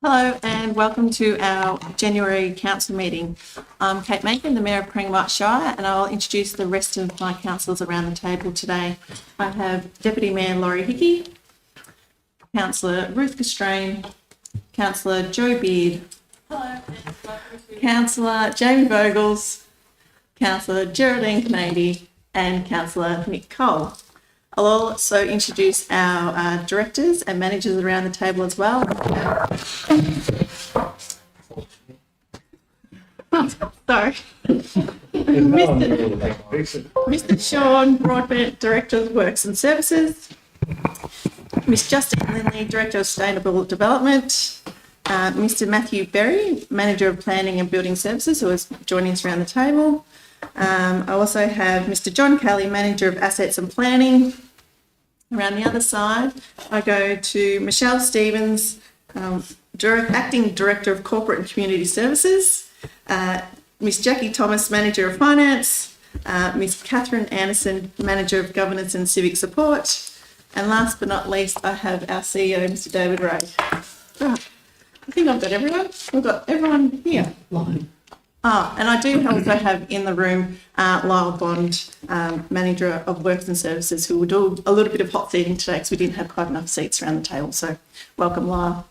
Hello and welcome to our January Council meeting. I'm Kate Macon, the Mayor of Corangamite Shire, and I'll introduce the rest of my councillors around the table today. I have Deputy Mayor Laurie Hickey, Councillor Ruth Castrain, Councillor Joe Beard, Councillor Jamie Vogels, Councillor Geraldine Canady, and Councillor Nick Cole. I'll also introduce our directors and managers around the table as well. Sorry. Mr. Sean Broadbent, Director of Works and Services. Ms. Justine Lindley, Director of Sustainable Development. Mr. Matthew Berry, Manager of Planning and Building Services, who is joining us around the table. I also have Mr. John Kelly, Manager of Assets and Planning. Around the other side, I go to Michelle Stevens, Acting Director of Corporate and Community Services, Miss Jackie Thomas, Manager of Finance, Miss Catherine Anderson, Manager of Governance and Civic Support, and last but not least, I have our CEO, Mr. David Ray. Right. I think I've got everyone. We've got everyone here. And I do also have in the room Lyle Bond, Manager of Works and Services, who will do a little bit of hot seating today because we didn't have quite enough seats around the table. So welcome, Lyle.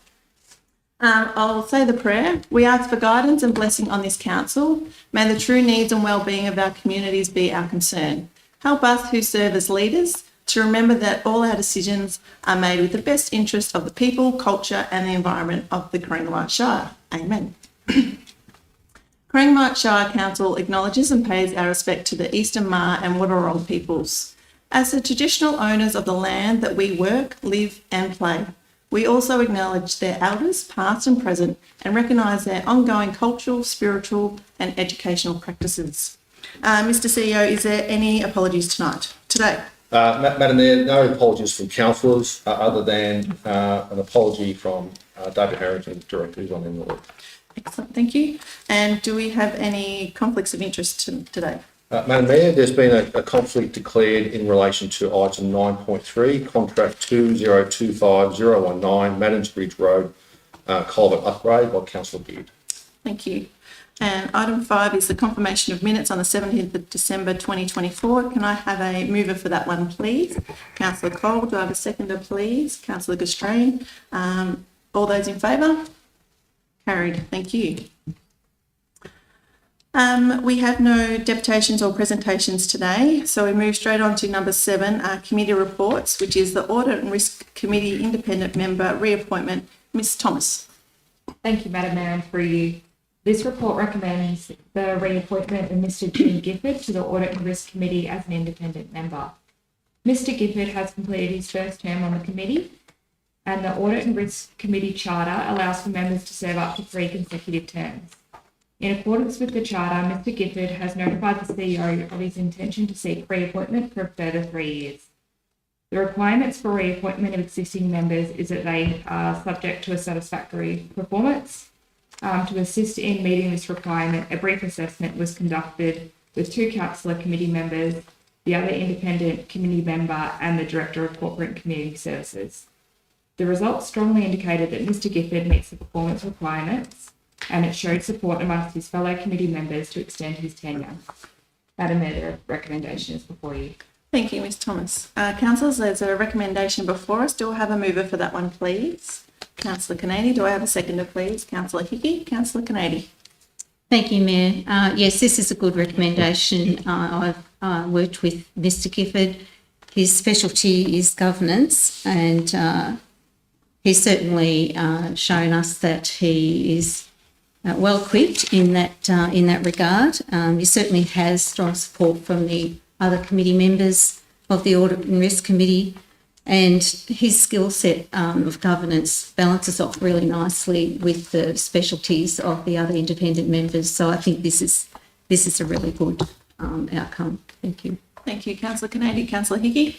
I'll say the prayer. We ask for guidance and blessing on this council. May the true needs and well-being of our communities be our concern. Help us who serve as leaders to remember that all our decisions are made with the best interest of the people, culture and the environment of the Corangamite Shire. Amen. Corangamite Shire Council acknowledges and pays our respect to the Eastern Maar and Wadawurrung peoples. As the traditional owners of the land that we work, live and play, we also acknowledge their elders, past and present, and recognise their ongoing cultural, spiritual and educational practices. Mr CEO, is there any apologies today? Madam Mayor, no apologies from councillors other than an apology from David Harrington, Director, who's on the leave. Excellent, thank you. And do we have any conflicts of interest today? Madam Mayor, there's been a conflict declared in relation to item 9.3, contract 2025019, Madden's Bridge Road, culvert upgrade by Councillor Beard. Thank you. And item 5 is the confirmation of minutes on the 17th of December 2024. Can I have a mover for that one, please? Councillor Cole, do I have a seconder, please? Councillor Castrain. All those in favour? Carried. Thank you. We have no deputations or presentations today, so we move straight on to number 7, committee reports, which is the Audit and Risk Committee Independent Member reappointment. Ms Thomas. Thank you, Madam Mayor, and through you. This report recommends the reappointment of Mr Jim Gifford to the Audit and Risk Committee as an independent member. Mr Gifford has completed his first term on the committee, and the Audit and Risk Committee Charter allows for members to serve up to 3 consecutive terms. In accordance with the Charter, Mr Gifford has notified the CEO of his intention to seek reappointment for a further 3 years. The requirements for reappointment of existing members is that they are subject to a satisfactory performance. To assist in meeting this requirement, a brief assessment was conducted with 2 councillor committee members, the other independent committee member and the Director of Corporate and Community Services. The results strongly indicated that Mr Gifford meets the performance requirements, and it showed support amongst his fellow committee members to extend his tenure. Madam Mayor, the recommendation is before you. Thank you, Ms Thomas. Councillors, there's a recommendation before us. Do I have a mover for that one, please? Councillor Canady. Do I have a seconder, please? Councillor Hickey. Councillor Canady. Thank you, Mayor. Yes, this is a good recommendation. I've worked with Mr Gifford. His specialty is governance, and he's certainly shown us that he is well equipped in that regard. He certainly has strong support from the other committee members of the Audit and Risk Committee, and his skill set of governance balances off really nicely with the specialties of the other independent members. So I think this is a really good outcome. Thank you. Thank you, Councillor Canady. Councillor Hickey.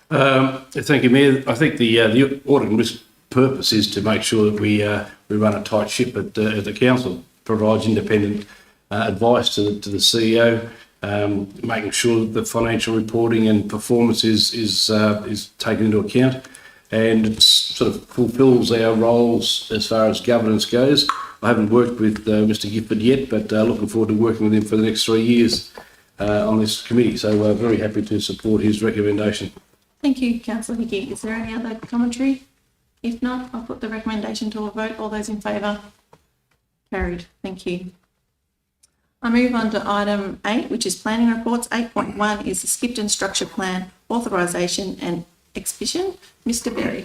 Thank you, Mayor. I think the Audit and Risk purpose is to make sure that we run a tight ship at the council, provides independent advice to the CEO, making sure that the financial reporting and performance is taken into account. and it sort of fulfils our roles as far as governance goes. I haven't worked with Mr Gifford yet, but looking forward to working with him for the next 3 years on this committee. So very happy to support his recommendation. Thank you, councillor Hickey. Is there any other commentary? If not, I'll put the recommendation to a vote. All those in favour? Carried. Thank you. I move on to item 8, which is planning reports. 8.1 is the Skipton Structure Plan authorisation and exhibition. Mr Berry.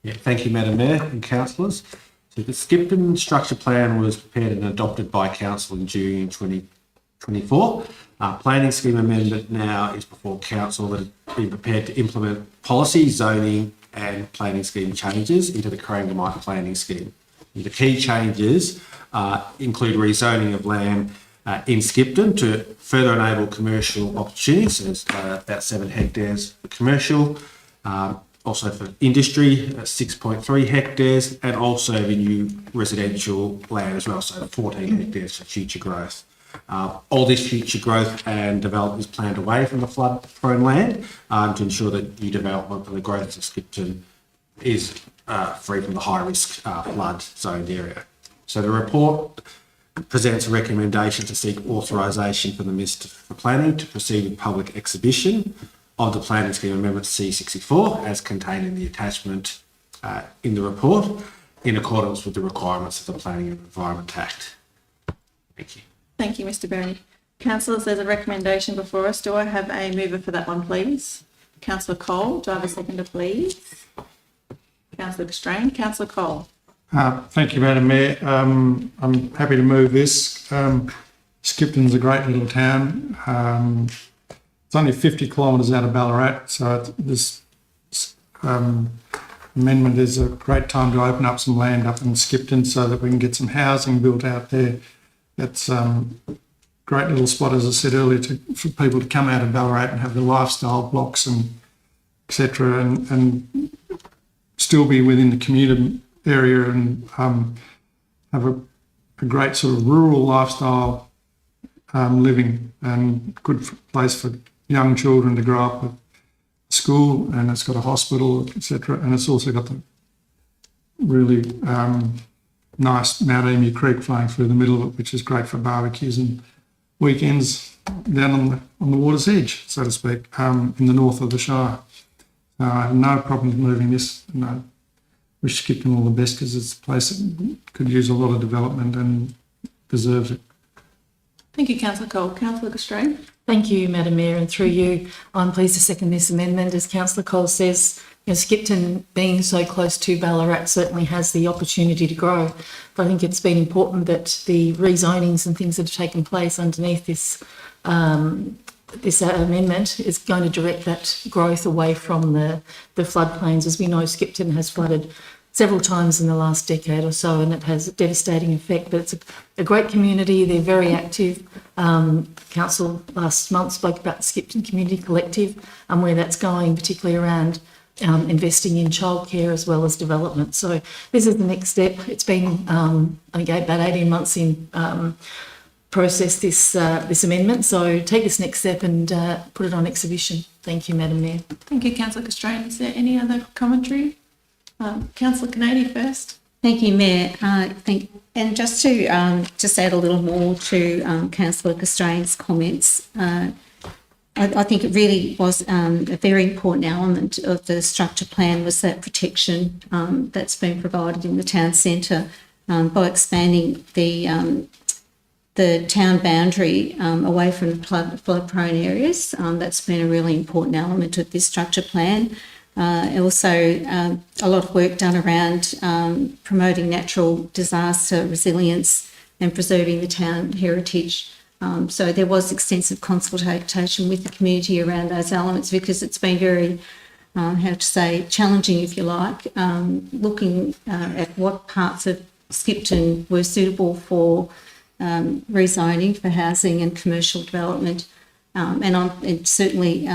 Yeah, thank you, Madam Mayor and councillors. So the Skipton Structure Plan was prepared and adopted by Council in June 2024. Planning scheme amendment now is before Council that has been prepared to implement policy, zoning and planning scheme changes into the Corangamite planning scheme. And the key changes include rezoning of land in Skipton to further enable commercial opportunities. There's about 7 hectares for commercial, also for industry, 6.3 hectares, and also the new residential land as well, so 14 hectares for future growth. All this future growth and development is planned away from the flood-prone land to ensure that new development for the growth of Skipton is free from the high-risk flood-zoned area. So the report presents a recommendation to seek authorisation from the Minister for Planning to proceed with public exhibition of the Planning Scheme Amendment C64 as contained in the attachment in the report in accordance with the requirements of the Planning and Environment Act. Thank you. Thank you, Mr Berry. Councillors, there's a recommendation before us. Do I have a mover for that one, please? Councillor Cole. Do I have a seconder, please? Councillor Strain. Councillor Cole. Thank you, Madam Mayor. I'm happy to move this. Skipton's a great little town. It's only 50 kilometres out of Ballarat, so this amendment is a great time to open up some land up in Skipton so that we can get some housing built out there. It's a great little spot, as I said earlier, for people to come out of Ballarat and have the lifestyle blocks and etc. and still be within the commuter area and have a great sort of rural lifestyle living and good place for young children to grow up at school, and it's got a hospital, etc. And it's also got the really nice Mount Emu Creek flowing through the middle of it, which is great for barbecues and weekends down on the water's edge, so to speak, in the north of the Shire. I have no problem moving this, and I wish Skipton all the best because it's a place that could use a lot of development and deserves it. Thank you, Councillor Cole. Councillor Strain. Thank you, Madam Mayor, and through you, I'm pleased to second this amendment. As Councillor Cole says, Skipton being so close to Ballarat certainly has the opportunity to grow. But I think it's been important that the rezonings and things that have taken place underneath this amendment is going to direct that growth away from the floodplains. As we know, Skipton has flooded several times in the last decade or so, and it has a devastating effect, but it's a great community. They're very active. Council last month spoke about the Skipton Community Collective and where that's going, particularly around investing in childcare as well as development. So this is the next step. It's been, I think, about 18 months in process, this amendment. So take this next step and put it on exhibition. Thank you, Madam Mayor. Thank you, Councillor Strain. Is there any other commentary? Councillor Canady first. Thank you, Mayor. And just to add a little more to Councillor Castrain's comments, I think it really was a very important element of the structure plan was that protection that's been provided in the town centre by expanding the town boundary away from the flood-prone areas. That's been a really important element of this structure plan. Also, a lot of work done around promoting natural disaster resilience and preserving the town heritage. So there was extensive consultation with the community around those elements because it's been very, challenging, if you like, looking at what parts of Skipton were suitable for rezoning for housing and commercial development. And certainly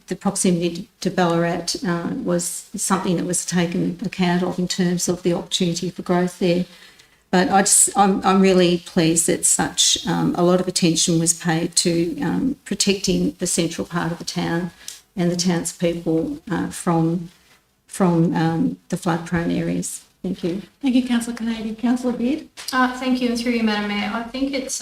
the proximity to Ballarat was something that was taken account of in terms of the opportunity for growth there. But I'm really pleased that such a lot of attention was paid to protecting the central part of the town and the townspeople from the flood-prone areas. Thank you. Thank you, Councillor Canady. Councillor Beard? Thank you, and through you, Madam Mayor. I think it's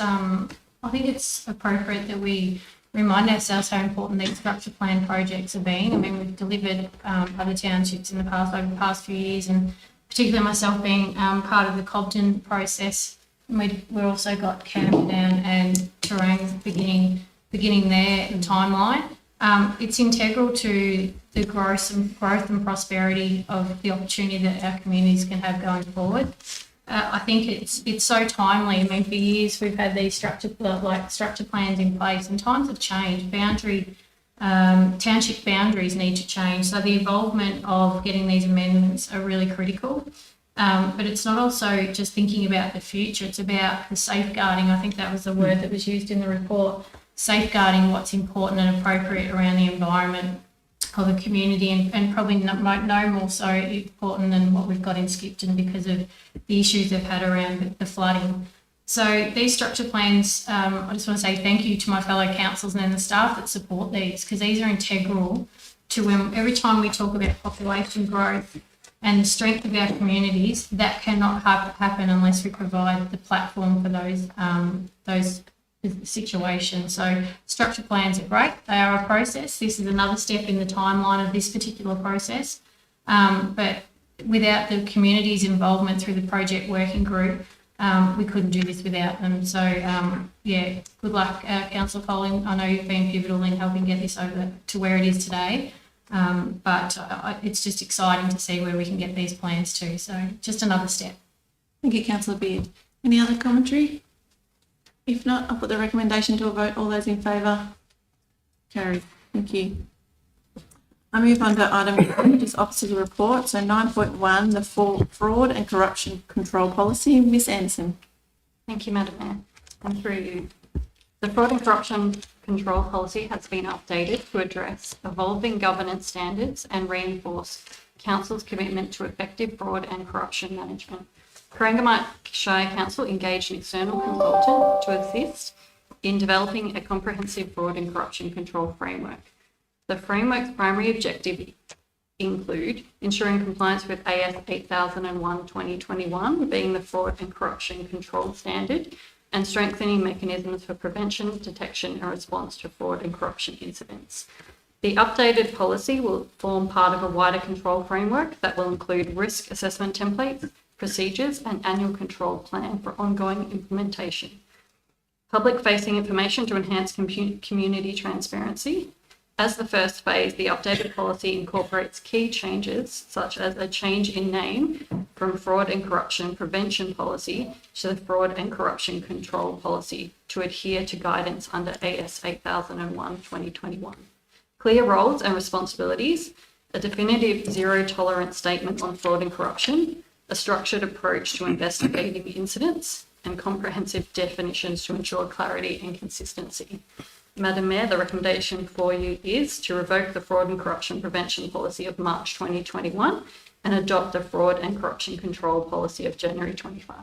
appropriate that we remind ourselves how important these structure plan projects have been. I mean, we've delivered other townships in the past, over the past few years, and particularly myself being part of the Cobden process. We've also got Camperdown and Terang beginning their timeline. It's integral to the growth and prosperity of the opportunity that our communities can have going forward. I think it's so timely. I mean, for years we've had these structure plans in place, and times have changed. Township boundaries need to change, so the involvement of getting these amendments are really critical. But it's not also just thinking about the future; it's about the safeguarding. I think that was the word that was used in the report. Safeguarding what's important and appropriate around the environment of a community, and probably no more so important than what we've got in Skipton because of the issues they've had around the flooding. So these structure plans, I just want to say thank you to my fellow councils and the staff that support these, because these are integral to every time we talk about population growth and the strength of our communities. That cannot happen unless we provide the platform for those situations. So structure plans are great. They are a process. This is another step in the timeline of this particular process. But without the community's involvement through the project working group, we couldn't do this without them. So, good luck, Councillor Folling. I know you've been pivotal in helping get this over to where it is today. But it's just exciting to see where we can get these plans to. So just another step. Thank you, Councillor Beard. Any other commentary? If not, I'll put the recommendation to a vote. All those in favour? Carried. Thank you. I move on to item 9, which is Officers' Report. So 9.1, the Fraud and Corruption Control Policy. Ms Anderson. Thank you, Madam Mayor. And through you. The Fraud and Corruption Control Policy has been updated to address evolving governance standards and reinforce Council's commitment to effective fraud and corruption management. Corangamite Shire Council engaged an external consultant to assist in developing a comprehensive fraud and corruption control framework. The framework's primary objective include ensuring compliance with AS 8001/2021, being the fraud and corruption control standard, and strengthening mechanisms for prevention, detection and response to fraud and corruption incidents. The updated policy will form part of a wider control framework that will include risk assessment templates, procedures and annual control plan for ongoing implementation. Public-facing information to enhance community transparency. As the first phase, the updated policy incorporates key changes such as a change in name from Fraud and Corruption Prevention Policy to the Fraud and Corruption Control Policy to adhere to guidance under AS 8001/2021. Clear roles and responsibilities, a definitive zero-tolerance statement on fraud and corruption, a structured approach to investigating incidents, and comprehensive definitions to ensure clarity and consistency. Madam Mayor, the recommendation for you is to revoke the Fraud and Corruption Prevention Policy of March 2021 and adopt the Fraud and Corruption Control Policy of January 25.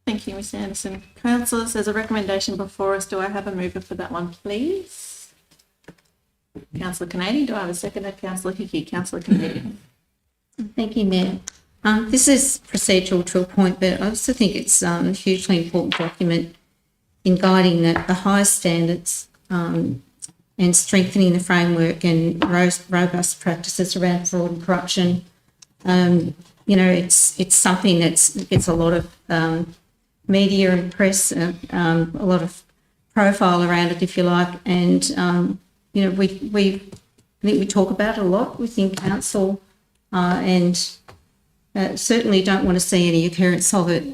Thank you, Ms Anderson. Councillors, there's a recommendation before us. Do I have a mover for that one, please? Councillor Canady. Do I have a seconder? Councillor Hickey. Councillor Canady. Thank you, Mayor. This is procedural to a point, but I also think it's a hugely important document in guiding the highest standards and strengthening the framework and robust practices around fraud and corruption. It's something that gets a lot of media and press, a lot of profile around it, if you like, and I think we talk about it a lot within council, and certainly don't want to see any occurrence of it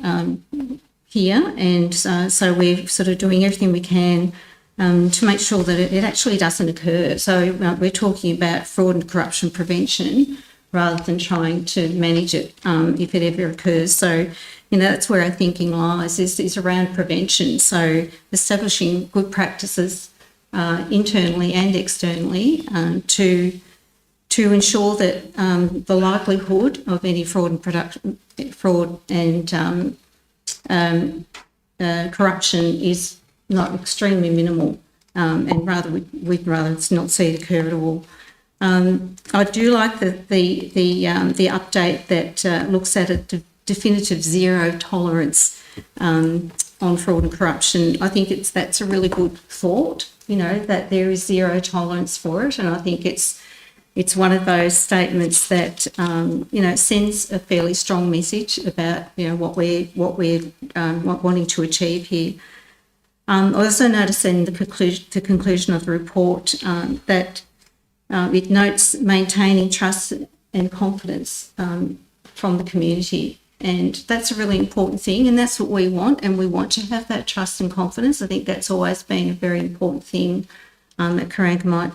here, and so we're sort of doing everything we can to make sure that it actually doesn't occur. So we're talking about fraud and corruption prevention rather than trying to manage it if it ever occurs. So, that's where our thinking lies, is around prevention. So establishing good practices internally and externally to ensure that the likelihood of any fraud and corruption is not extremely minimal, and rather we'd rather not see it occur at all. I do like the update that looks at a definitive zero tolerance on fraud and corruption. I think that's a really good thought, that there is zero tolerance for it, and I think it's one of those statements that sends a fairly strong message about what we're wanting to achieve here. I also noticed in the conclusion of the report that it notes maintaining trust and confidence from the community, and that's a really important thing, and that's what we want, and we want to have that trust and confidence. I think that's always been a very important thing at Corangamite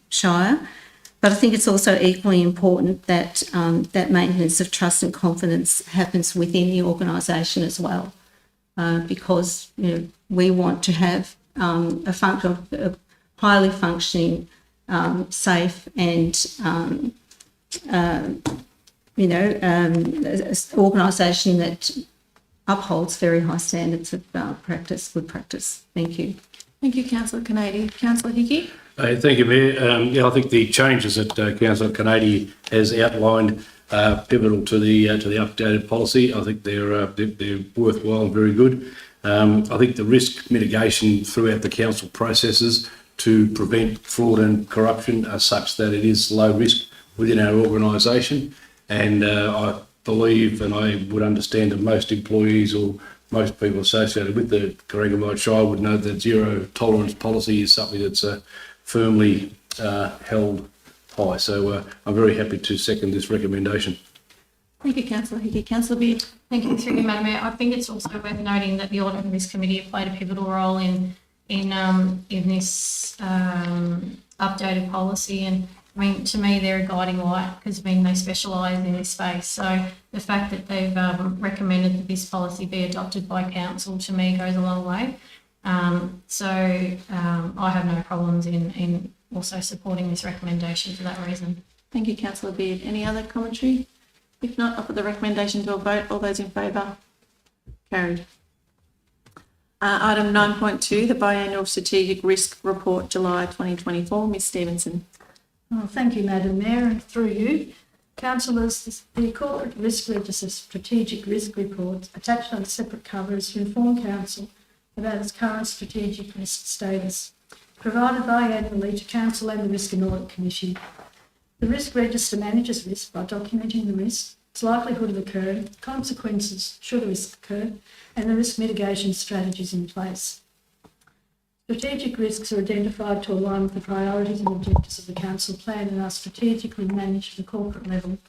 Shire. But I think it's also equally important that that maintenance of trust and confidence happens within the organisation as well, because we want to have a highly functioning, safe and organisation that upholds very high standards of good practice. Thank you. Thank you, Councillor Canady. Councillor Hickey? Thank you, Mayor. I think the changes that Councillor Canady has outlined are pivotal to the updated policy. I think they're worthwhile and very good. I think the risk mitigation throughout the council processes to prevent fraud and corruption are such that it is low risk within our organisation, and I believe and I would understand that most employees or most people associated with the Corangamite Shire would know that zero tolerance policy is something that's firmly held high. So I'm very happy to second this recommendation. Thank you, Councillor Hickey. Councillor Beard? Thank you, through you, Madam Mayor. I think it's also worth noting that the Audit and Risk Committee have played a pivotal role in this updated policy, and I mean, to me, they're a guiding light because they specialise in this space. So the fact that they've recommended that this policy be adopted by council, to me, goes a long way. I have no problems in also supporting this recommendation for that reason. Thank you, Councillor Beard. Any other commentary? If not, I'll put the recommendation to a vote. All those in favour? Carried. Item 9.2, the Biannual Strategic Risk Report, July 2024. Ms Stevenson. Oh, thank you, Madam Mayor, and through you. Councillors, the Corporate Risk Register Strategic Risk Report attached on a separate cover is to inform Council about its current strategic risk status, provided biannually to Council and the Risk and Audit Commission. The Risk Register manages risk by documenting the risk, its likelihood of occurring, consequences should a risk occur, and the risk mitigation strategies in place. Strategic risks are identified to align with the priorities and objectives of the Council plan and are strategically managed at the corporate level.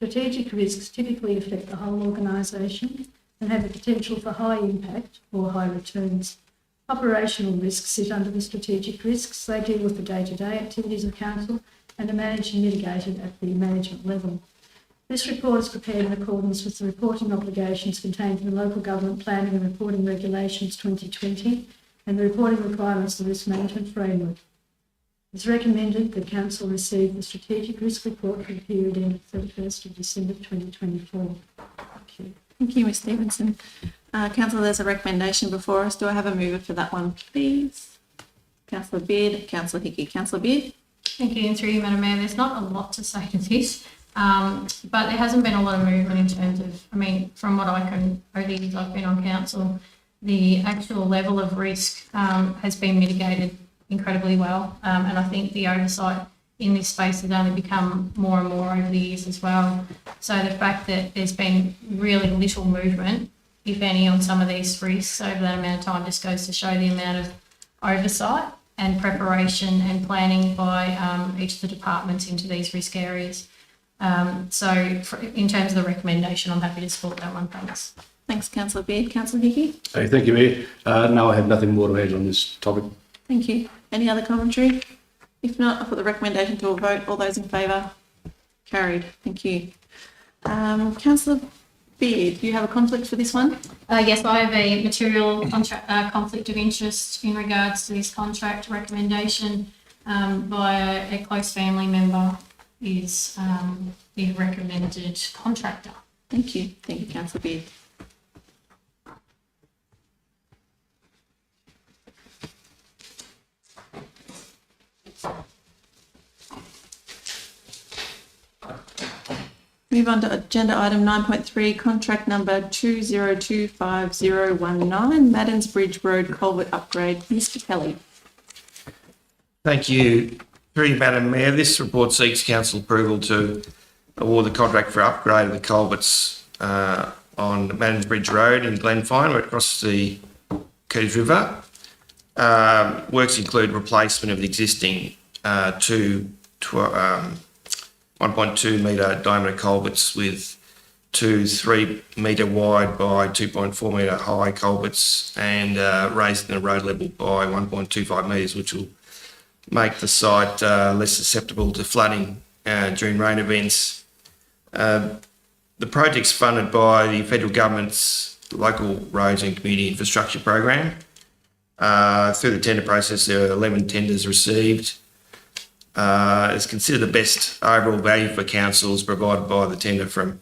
Strategic risks typically affect the whole organisation and have the potential for high impact or high returns. Operational risks sit under the strategic risks. They deal with the day-to-day activities of Council and are managed and mitigated at the management level. This report is prepared in accordance with the reporting obligations contained in the Local Government Planning and Reporting Regulations 2020 and the reporting requirements of the Risk Management Framework. It is recommended that Council receive the Strategic Risk Report for the period ended 31st of December 2024. Thank you. Thank you, Ms Stevenson. Councillor, there's a recommendation before us. Do I have a mover for that one, please? Councillor Beard, Councillor Hickey. Councillor Beard? Thank you, and through you, Madam Mayor. There's not a lot to say to this, but there hasn't been a lot of movement in terms of, from what I can, over the years I've been on council, the actual level of risk has been mitigated incredibly well, and I think the oversight in this space has only become more and more over the years as well. So the fact that there's been really little movement, if any, on some of these risks over that amount of time just goes to show the amount of oversight and preparation and planning by each of the departments into these risk areas. In terms of the recommendation, I'm happy to support that one. Thanks. Thanks, Councillor Beard. Councillor Hickey? Hey, thank you, Mayor. No, I have nothing more to add on this topic. Thank you. Any other commentary? If not, I'll put the recommendation to a vote. All those in favour? Carried. Thank you. Councillor Beard, do you have a conflict for this one? Yes, I have a material conflict of interest in regards to this contract recommendation by a close family member is the recommended contractor. Thank you. Thank you, Councillor Beard. Move on to agenda item 9.3, contract number 20250019, Maddens Bridge Road Culvert Upgrade. Mr. Kelly. Thank you. Through you, Madam Mayor, this report seeks council approval to award the contract for upgrade of the culverts on Maddens Bridge Road in Glenfine, where it crosses the Curtis River. Works include replacement of the existing 1.2 metre diameter culverts with two 3 metre wide by 2.4 metre high culverts and raising the road level by 1.25 metres, which will make the site less susceptible to flooding during rain events. The project's funded by the federal government's Local Roads and Community Infrastructure Program. Through the tender process, there are 11 tenders received. It's considered the best overall value for councils provided by the tender from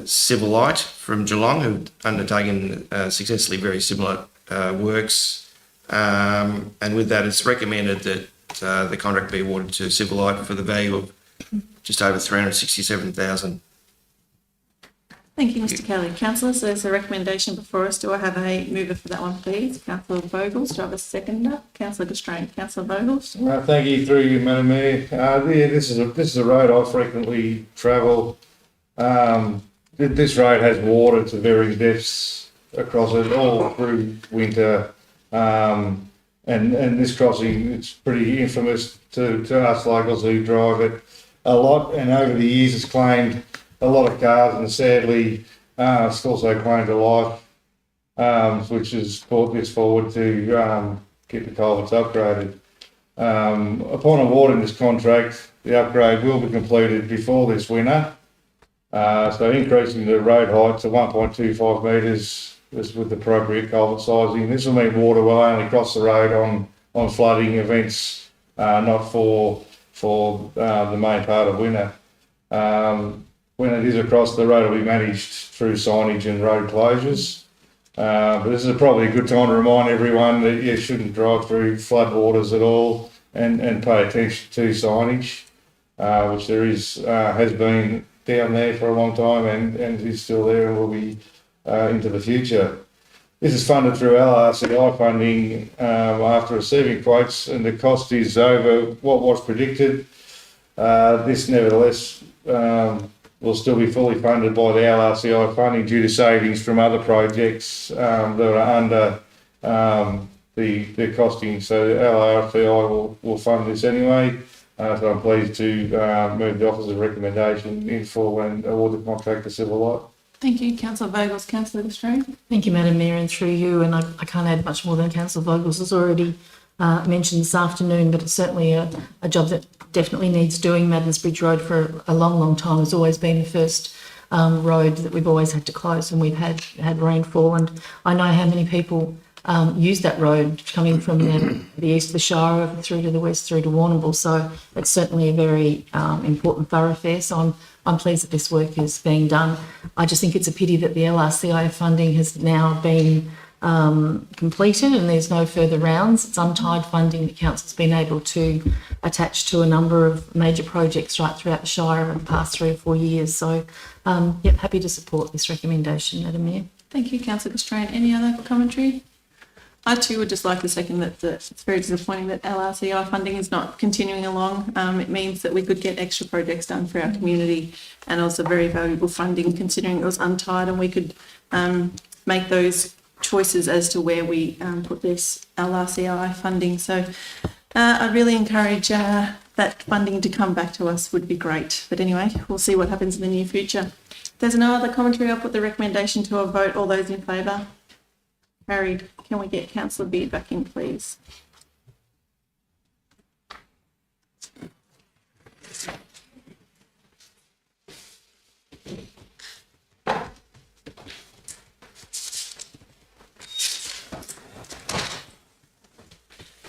Civilite from Geelong, who've undertaken successfully very similar works. And with that, it's recommended that the contract be awarded to Civilite for the value of just over $367,000. Thank you, Mr. Kelly. Councillors, there's a recommendation before us. Do I have a mover for that one, please? Councillor Vogels. Do I have a seconder? Councillor Constrain. Councillor Vogels. Thank you, through you, Madam Mayor. This is a road I frequently travel. This road has water to varying depths across it all through winter. And this crossing, it's pretty infamous to us locals who drive it a lot. And over the years, it's claimed a lot of cars, and sadly, it's also claimed to life, which has brought this forward to get the culverts upgraded. Upon awarding this contract, the upgrade will be completed before this winter. So increasing the road height to 1.25 metres with appropriate culvert sizing. This will mean water will only cross the road on flooding events, not for the main part of winter. When it is across, the road will be managed through signage and road closures. But this is probably a good time to remind everyone that you shouldn't drive through floodwaters at all and pay attention to signage, which there has been down there for a long time and is still there and will be into the future. This is funded through LRCI funding after receiving quotes, and the cost is over what was predicted. This nevertheless will still be fully funded by the LRCI funding due to savings from other projects that are under the costing. So the LRCI will fund this anyway. So I'm pleased to move the officer's recommendation in full and award the contract to Civilite. Thank you, Councillor Vogels. Councillor Constrain. Thank you, Madam Mayor, and through you, and I can't add much more than Councillor Vogels has already mentioned this afternoon, but it's certainly a job that definitely needs doing. Maddens Bridge Road for a long, long time has always been the first road that we've always had to close when we've had rainfall, and I know how many people use that road coming from the east of the Shire through to the west through to Warrnambool, so it's certainly a very important thoroughfare. So I'm pleased that this work is being done. I just think it's a pity that the LRCI funding has now been completed and there's no further rounds. It's untied funding that council's been able to attach to a number of major projects right throughout the Shire in the past 3 or 4 years. So, happy to support this recommendation, Madam Mayor. Thank you, Councillor Constrain. Any other commentary? I too would just like to second that it's very disappointing that LRCI funding is not continuing along. It means that we could get extra projects done for our community and also very valuable funding considering it was untied, and we could make those choices as to where we put this LRCI funding. So I'd really encourage that funding to come back to us would be great. But anyway, we'll see what happens in the near future. If there's no other commentary, I'll put the recommendation to a vote. All those in favour? Carried. Can we get Councillor Beard back in, please?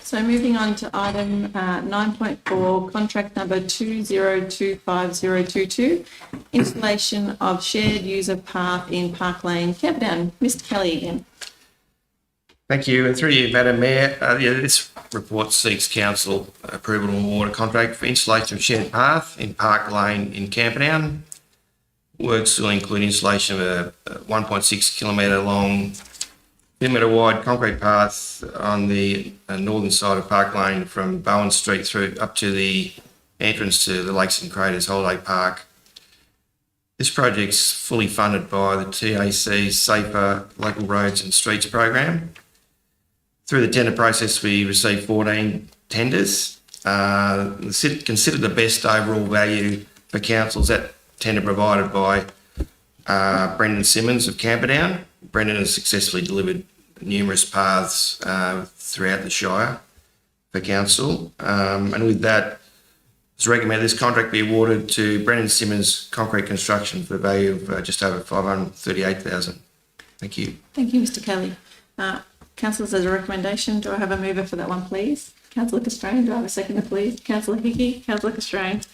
So moving on to item 9.4, contract number 20250022, installation of shared user path in Park Lane, Camperdown. Mr. Kelly again. Thank you. And through you, Madam Mayor, this report seeks council approval to award a contract for installation of shared path in Park Lane in Camperdown. Works will include installation of a 1.6 kilometre long, 10 metre wide concrete path on the northern side of Park Lane from Bowen Street through up to the entrance to the Lakes and Craters Holiday Park. This project's fully funded by the TAC's Safer Local Roads and Streets program. Through the tender process, we received 14 tenders. Considered the best overall value for councils, that tender provided by Brendan Simmons of Camperdown. Brendan has successfully delivered numerous paths throughout the Shire for council. And with that, it's recommended this contract be awarded to Brendan Simmons Concrete Construction for the value of just over $538,000. Thank you. Thank you, Mr Kelly. Councillors, as a recommendation, do I have a mover for that one, please? Councillor Castrain, do I have a seconder, please? Councillor Hickey, Councillor Castrain.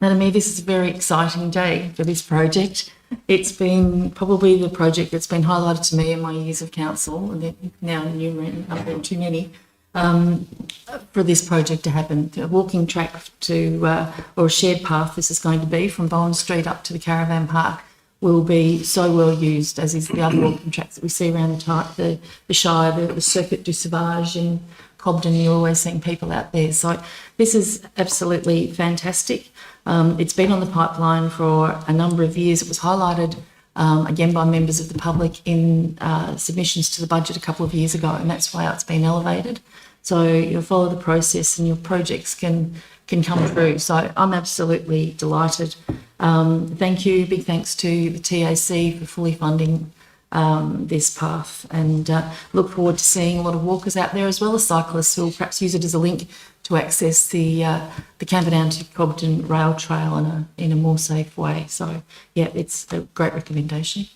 Madam Mayor, this is a very exciting day for this project. It's been probably the project that's been highlighted to me in my years of council, and now numerous, too many, for this project to happen. A walking track to, or a shared path this is going to be from Bowen Street up to the Caravan Park will be so well used, as is the other walking tracks that we see around the Shire, the Circuit du Sauvage in Cobden. You're always seeing people out there. So this is absolutely fantastic. It's been on the pipeline for a number of years. It was highlighted again by members of the public in submissions to the budget a couple of years ago, and that's why it's been elevated. So you'll follow the process and your projects can come through. So I'm absolutely delighted. Thank you. Big thanks to the TAC for fully funding this path, and look forward to seeing a lot of walkers out there as well as cyclists who will perhaps use it as a link to access the Camperdown to Cobden rail trail in a more safe way. So yeah, it's a great recommendation.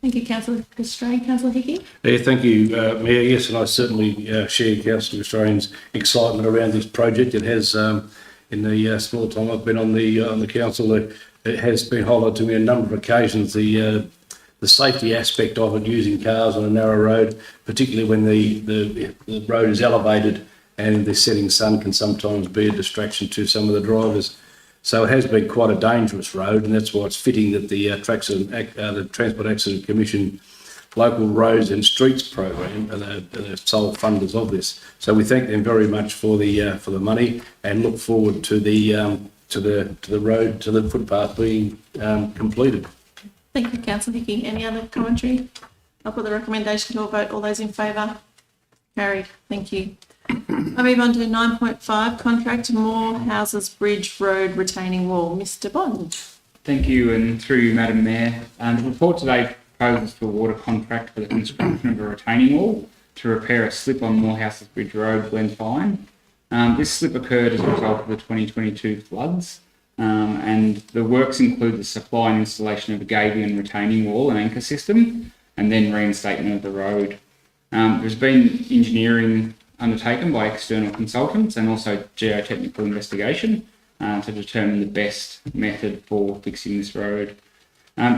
Thank you, Councillor Castrain. Councillor Hickey. Yeah, thank you, Mayor. Yes, and I certainly share Councillor Castrain's excitement around this project. It has, in the small time I've been on the council, it has been highlighted to me on a number of occasions, the safety aspect of it, using cars on a narrow road, particularly when the road is elevated and the setting sun can sometimes be a distraction to some of the drivers. So it has been quite a dangerous road, and that's why it's fitting that the Transport Accident Commission Local Roads and Streets program are the sole funders of this. So we thank them very much for the money, and look forward to the road, to the footpath being completed. Thank you, Councillor Hickey. Any other commentary? I'll put the recommendation to a vote. All those in favour? Carried. Thank you. I move on to 9.5, contract Moore Houses Bridge Road retaining wall. Mr Bond. Thank you, and through you, Madam Mayor. The report today proposes to award a contract for the construction of a retaining wall to repair a slip on Moore Houses Bridge Road, Glenfine. This slip occurred as a result of the 2022 floods, and the works include the supply and installation of a gabion retaining wall and anchor system, and then reinstatement of the road. There's been engineering undertaken by external consultants and also geotechnical investigation to determine the best method for fixing this road.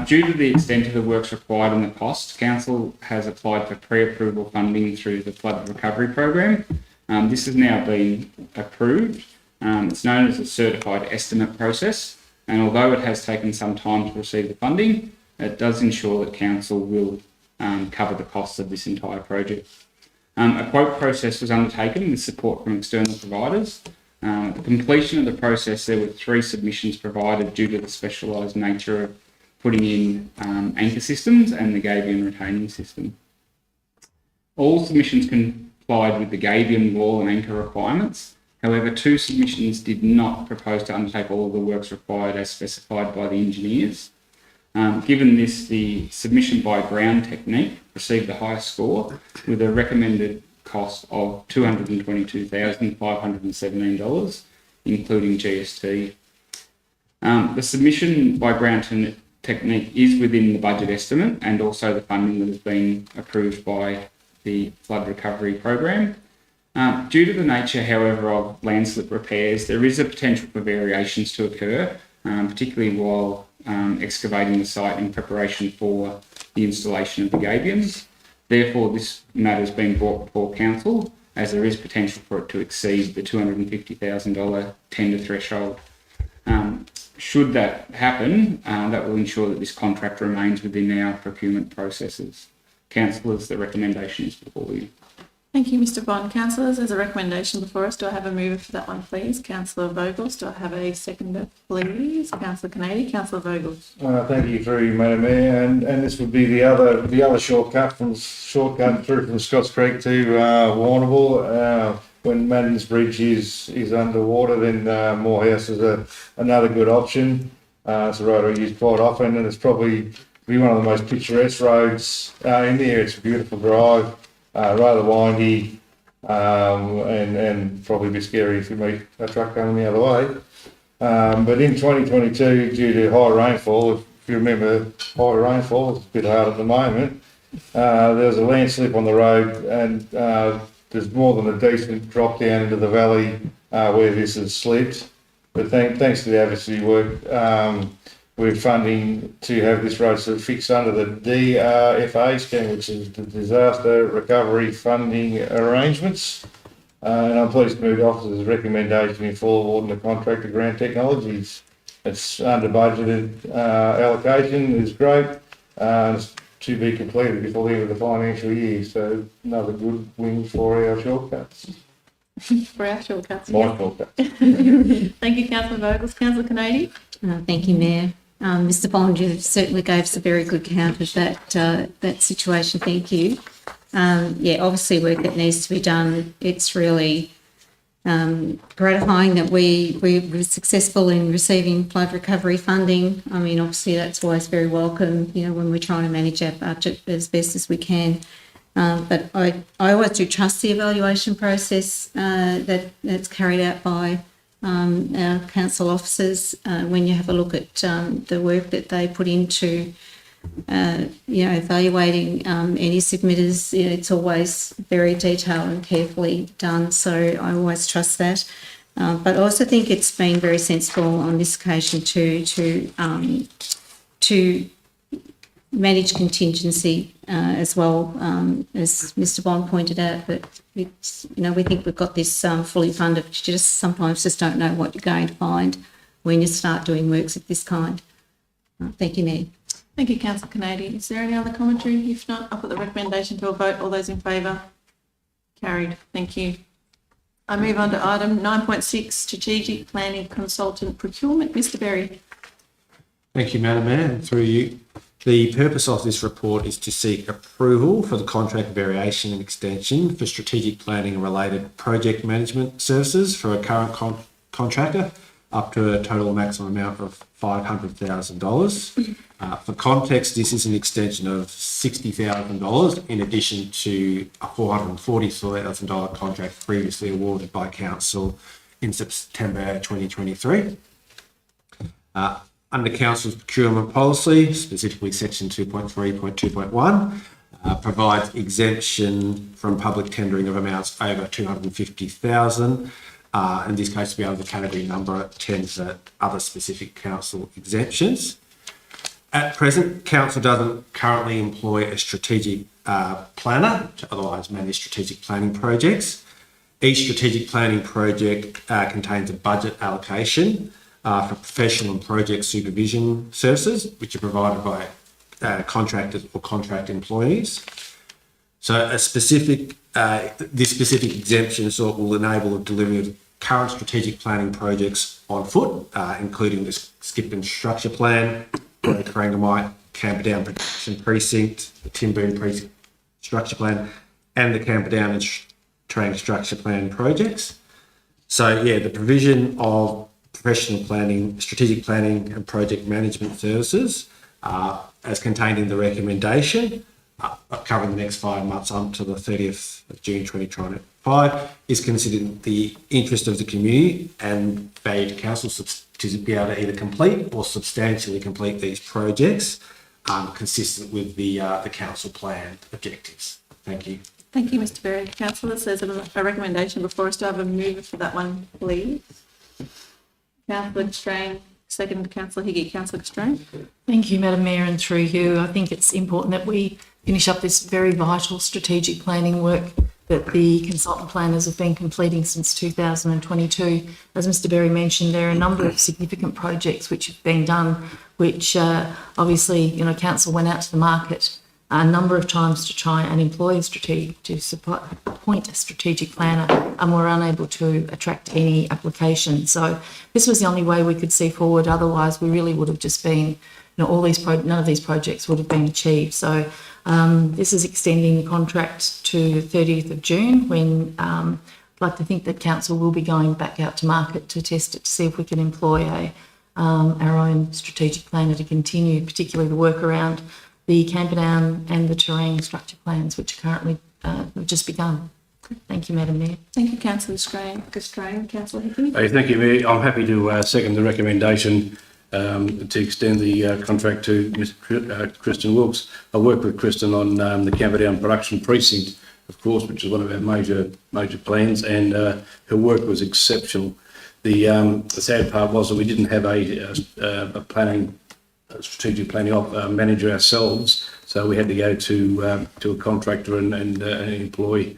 Due to the extent of the works required and the cost, Council has applied for pre-approval funding through the Flood Recovery Program. This has now been approved. It's known as a certified estimate process, and although it has taken some time to receive the funding, it does ensure that Council will cover the costs of this entire project. A quote process was undertaken with support from external providers. At the completion of the process, there were 3 submissions provided due to the specialised nature of putting in anchor systems and the gabion retaining system. All submissions complied with the gabion wall and anchor requirements. However, 2 submissions did not propose to undertake all of the works required as specified by the engineers. Given this, the submission by Ground Technique received the highest score with a recommended cost of $222,517, including GST. The submission by Ground Technique is within the budget estimate and also the funding that has been approved by the Flood Recovery Program. Due to the nature, however, of landslip repairs, there is a potential for variations to occur, particularly while excavating the site in preparation for the installation of the gabions. Therefore, this matter has been brought before Council, as there is potential for it to exceed the $250,000 tender threshold. should that happen, that will ensure that this contract remains within our procurement processes. Councillors, the recommendation is before you. Thank you, Mr Bond. Councillors, there's a recommendation before us. Do I have a mover for that one, please? Councillor Vogels. Do I have a seconder, please? Councillor Canady. Councillor Vogels. Thank you through, Madam Mayor, and this would be the other shortcut through from Scotts Creek to Warrnambool. When Madden's Bridge is underwater, then Morehouse is another good option. It's a road I use quite often, and it's probably be one of the most picturesque roads in there. It's a beautiful drive, rather windy, and probably a bit scary if you meet a truck coming the other way. But in 2022, due to high rainfall, if you remember high rainfall, it's a bit hard at the moment, there was a landslip on the road, and there's more than a decent drop down into the valley where this has slipped. But thanks to the advocacy work, we're funding to have this road sort of fixed under the DRFA scheme, which is the Disaster Recovery Funding Arrangements. And I'm pleased to move the officer's recommendation in full awarding the contract to Grant Technologies. It's under budgeted allocation, is great. It's to be completed before the end of the financial year. So another good win for our shortcuts. For our shortcuts. My shortcuts. Thank you, Councillor Vogels. Councillor Canady. Thank you, Mayor. Mr Bond, you certainly gave us a very good count of that situation. Thank you. Obviously work that needs to be done. It's really gratifying that we were successful in receiving flood recovery funding. I mean, obviously that's always very welcome, when we're trying to manage our budget as best as we can. But I always do trust the evaluation process that's carried out by our council officers. When you have a look at the work that they put into evaluating any submitters, it's always very detailed and carefully done. So I always trust that. But I also think it's been very sensible on this occasion to manage contingency as well, as Mr Bond pointed out. But it's, we think we've got this fully funded. But you sometimes don't know what you're going to find when you start doing works of this kind. Thank you, Mayor. Thank you, Councillor Canady. Is there any other commentary? If not, I'll put the recommendation to a vote. All those in favour? Carried. Thank you. I move on to item 9.6, Strategic Planning Consultant Procurement. Mr Berry. Thank you, Madam Mayor, and through you. The purpose of this report is to seek approval for the contract variation and extension for strategic planning and related project management services for a current contractor, up to a total maximum amount of $500,000. For context, this is an extension of $60,000 in addition to a $440,000 contract previously awarded by Council in September 2023. Under Council's procurement policy, specifically section 2.3.2.1, provides exemption from public tendering of amounts over $250,000. In this case, we have the category number 10 for other specific council exemptions. At present, council doesn't currently employ a strategic planner to otherwise manage strategic planning projects. Each strategic planning project contains a budget allocation for professional and project supervision services, which are provided by contractors or contract employees. So this specific exemption sort will enable the delivery of current strategic planning projects on foot, including the Skipton Structure Plan, the Corangamite Camperdown Protection Precinct, the Timboon Precinct Structure Plan, and the Camperdown and Trang Structure Plan projects. So the provision of professional planning, strategic planning and project management services, as contained in the recommendation, covering the next 5 months up to the 30th of June 2025, is considered in the interest of the community and valued to council to be able to either complete or substantially complete these projects consistent with the council plan objectives. Thank you. Thank you, Mr Berry. Councillors, there's a recommendation before us. To have a mover for that one, please. Councillor Strain, second Councillor Higgy. Councillor Strain. Thank you, Madam Mayor, and through you, I think it's important that we finish up this very vital strategic planning work that the consultant planners have been completing since 2022. As Mr Berry mentioned, there are a number of significant projects which have been done, which obviously, you know, council went out to the market a number of times to try and employ appoint a strategic planner, and were unable to attract any applications. So this was the only way we could see forward. Otherwise, we really would have just been, you know, none of these projects would have been achieved. So this is extending the contract to 30th of June, when I'd like to think that council will be going back out to market to test it, to see if we can employ our own strategic planner to continue, particularly the work around the Camperdown and the terrain structure plans, which are currently have just begun. Thank you, Madam Mayor. Thank you, Councillor Strain. Councillor Hickey. Hey, thank you, Mayor. I'm happy to second the recommendation to extend the contract to Ms. Kristen Wilkes. I worked with Kristen on the Camperdown production precinct, of course, which is one of our major plans, and her work was exceptional. The sad part was that we didn't have a strategic planning manager ourselves, so we had to go to a contractor and employ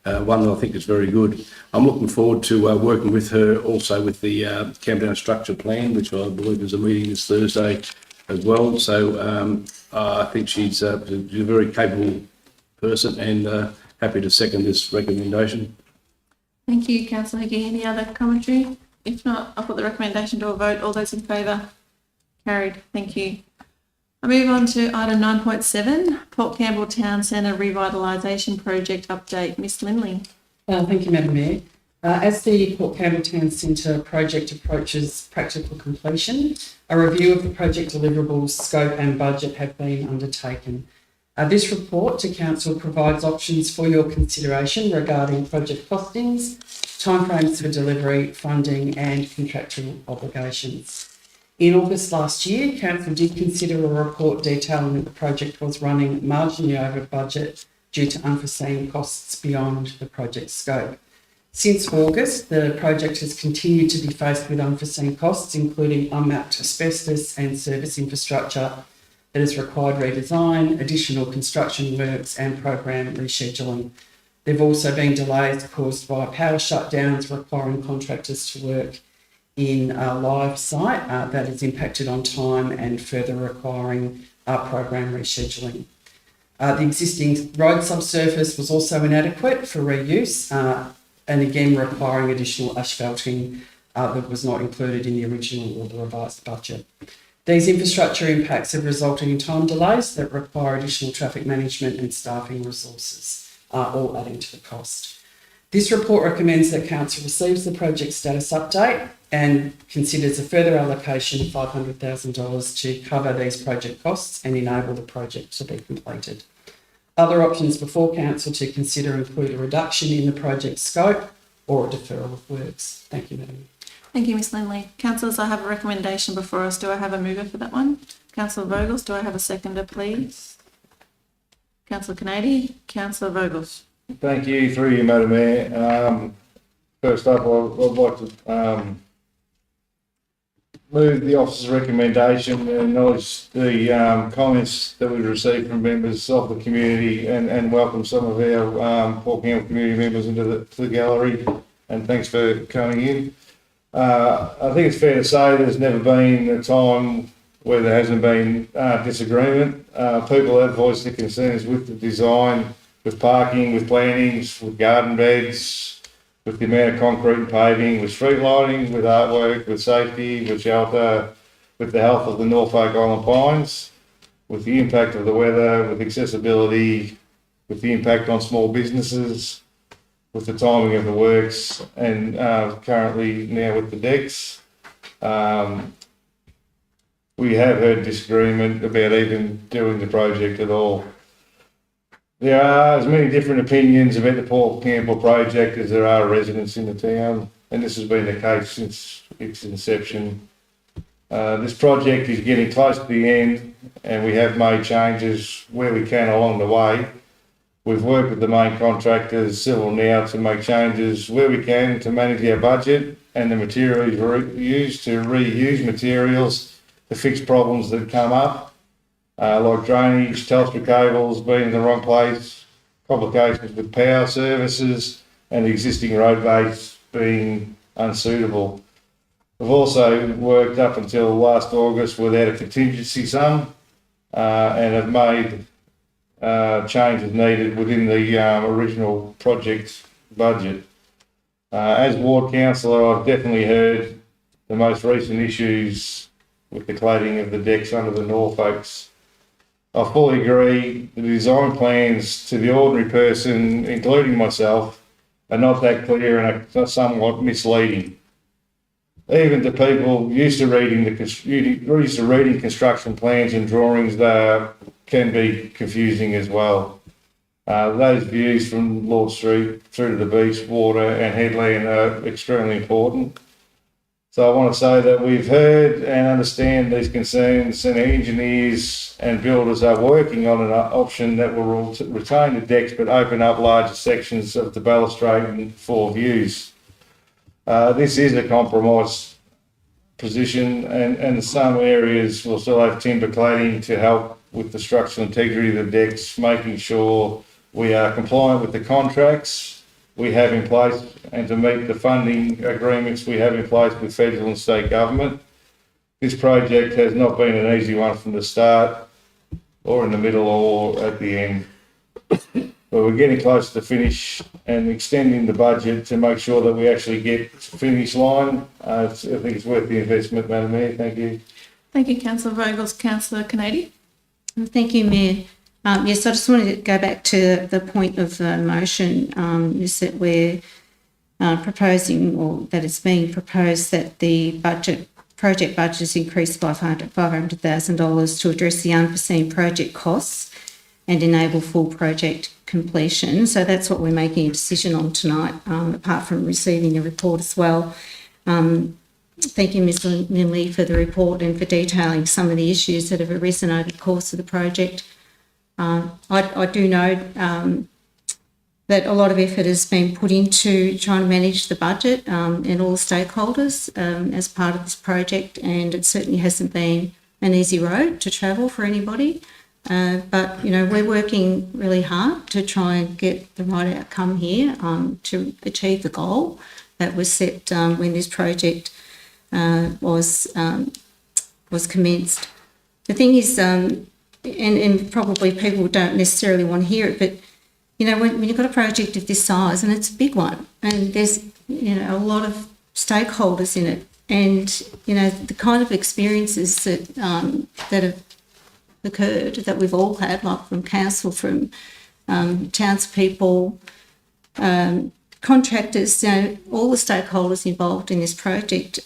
one that I think is very good. I'm looking forward to working with her also with the Camperdown structure plan, which I believe is a meeting this Thursday as well. So I think she's a very capable person, and happy to second this recommendation. Thank you, Councillor Hickey. Any other commentary? If not, I'll put the recommendation to a vote. All those in favour? Carried. Thank you. I move on to item 9.7, Port Campbell Town Centre Revitalisation Project Update. Ms Lindley. Thank you, Madam Mayor. As the Port Campbell Town Centre project approaches practical completion, a review of the project deliverables, scope and budget have been undertaken. This report to Council provides options for your consideration regarding project costings, timeframes for delivery, funding and contractual obligations. In August last year, Council did consider a report detailing that the project was running marginally over budget due to unforeseen costs beyond the project scope. Since August, the project has continued to be faced with unforeseen costs, including unmapped asbestos and service infrastructure that has required redesign, additional construction works and program rescheduling. There have also been delays caused by power shutdowns requiring contractors to work in a live site that has impacted on time and further requiring program rescheduling. The existing road subsurface was also inadequate for reuse and again requiring additional asphalting that was not included in the original or the revised budget. These infrastructure impacts have resulted in time delays that require additional traffic management and staffing resources, all adding to the cost. This report recommends that Council receives the project status update and considers a further allocation of $500,000 to cover these project costs and enable the project to be completed. Other options before Council to consider include a reduction in the project scope or a deferral of works. Thank you, Madam. Thank you, Ms Lindley. Councillors, I have a recommendation before us. Do I have a mover for that one? Councillor Vogels, do I have a seconder, please? Councillor Canady, Councillor Vogels. Thank you, through you, Madam Mayor. First up, I'd like to move the officer's recommendation and acknowledge the comments that we received from members of the community and welcome some of our Port Campbell community members into the gallery, and thanks for coming in. I think it's fair to say there's never been a time where there hasn't been disagreement. People have voiced their concerns with the design, with parking, with plantings, with garden beds, with the amount of concrete and paving, with street lighting, with artwork, with safety, with shelter, with the health of the Norfolk Island pines, with the impact of the weather, with accessibility, with the impact on small businesses, with the timing of the works, and currently now with the decks. We have heard disagreement about even doing the project at all. There are as many different opinions about the Port Campbell project as there are residents in the town, and this has been the case since its inception. This project is getting close to the end, and we have made changes where we can along the way. We've worked with the main contractors, Civil Now, to make changes where we can to manage our budget and the materials used to reuse materials to fix problems that come up. Like drainage, Telstra cables being in the wrong place, complications with power services and the existing road base being unsuitable. We've also worked up until last August without a contingency sum and have made changes needed within the original project budget. As ward councillor, I've definitely heard the most recent issues with the cladding of the decks under the Norfolks. I fully agree the design plans to the ordinary person, including myself, are not that clear and are somewhat misleading. Even to people used to reading construction plans and drawings, they can be confusing as well. Those views from Lord Street through to the beach, water and headland are extremely important. So I want to say that we've heard and understand these concerns, and engineers and builders are working on an option that will retain the decks but open up larger sections of the balustrade for views. This is a compromise position, and some areas will still have timber cladding to help with the structural integrity of the decks, making sure we are compliant with the contracts we have in place and to meet the funding agreements we have in place with federal and state government. This project has not been an easy one from the start or in the middle or at the end. But we're getting close to finish and extending the budget to make sure that we actually get to the finish line. I think it's worth the investment, Madam Mayor. Thank you. Thank you, Councillor Vogels. Councillor Canady. Thank you, Mayor. Yes, I just wanted to go back to the point of the motion, is that we're proposing, or that it's being proposed, that the project budget is increased by $500,000 to address the unforeseen project costs and enable full project completion. So that's what we're making a decision on tonight, apart from receiving a report as well. Thank you, Ms Lindley, for the report and for detailing some of the issues that have arisen over the course of the project. I do know that a lot of effort has been put into trying to manage the budget and all the stakeholders as part of this project, and it certainly hasn't been an easy road to travel for anybody. But, you know, we're working really hard to try and get the right outcome here to achieve the goal that was set when this project was commenced. The thing is, and probably people don't necessarily want to hear it, but, you know, when you've got a project of this size, and it's a big one, and there's, you know, a lot of stakeholders in it, and, you know, the kind of experiences that that have occurred, that we've all had, like from council, from townspeople, contractors, you know, all the stakeholders involved in this project,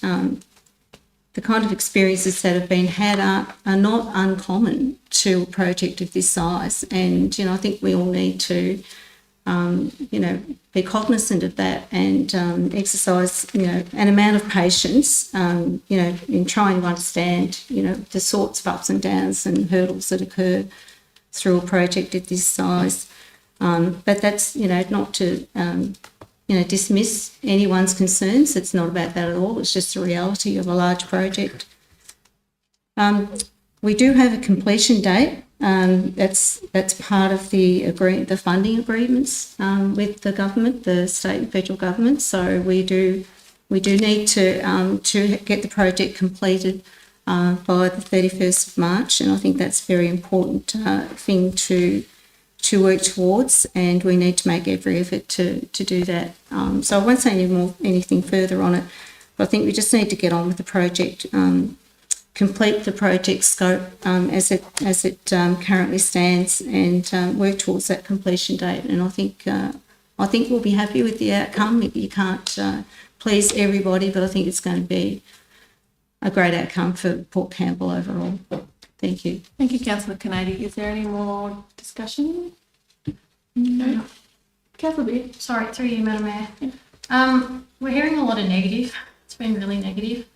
the kind of experiences that have been had are not uncommon to a project of this size. And, you know, I think we all need to, you know, be cognizant of that and exercise, you know, an amount of patience, you know, in trying to understand, you know, the sorts of ups and downs and hurdles that occur through a project of this size. But that's, you know, not to, you know, dismiss anyone's concerns. It's not about that at all. It's just the reality of a large project. We do have a completion date. That's part of the funding agreements with the government, the state and federal government. So we do need to get the project completed by the 31st of March, and I think that's a very important thing to work towards, and we need to make every effort to do that. So I won't say anything further on it, but I think we just need to get on with the project, complete the project scope as it currently stands, and work towards that completion date. And I think we'll be happy with the outcome. You can't please everybody, but I think it's going to be a great outcome for Port Campbell overall. Thank you. Thank you, Councillor Canady. Is there any more discussion? No. Councillor Beard. Sorry, through you, Madam Mayor. We're hearing a lot of negative. It's been really negative.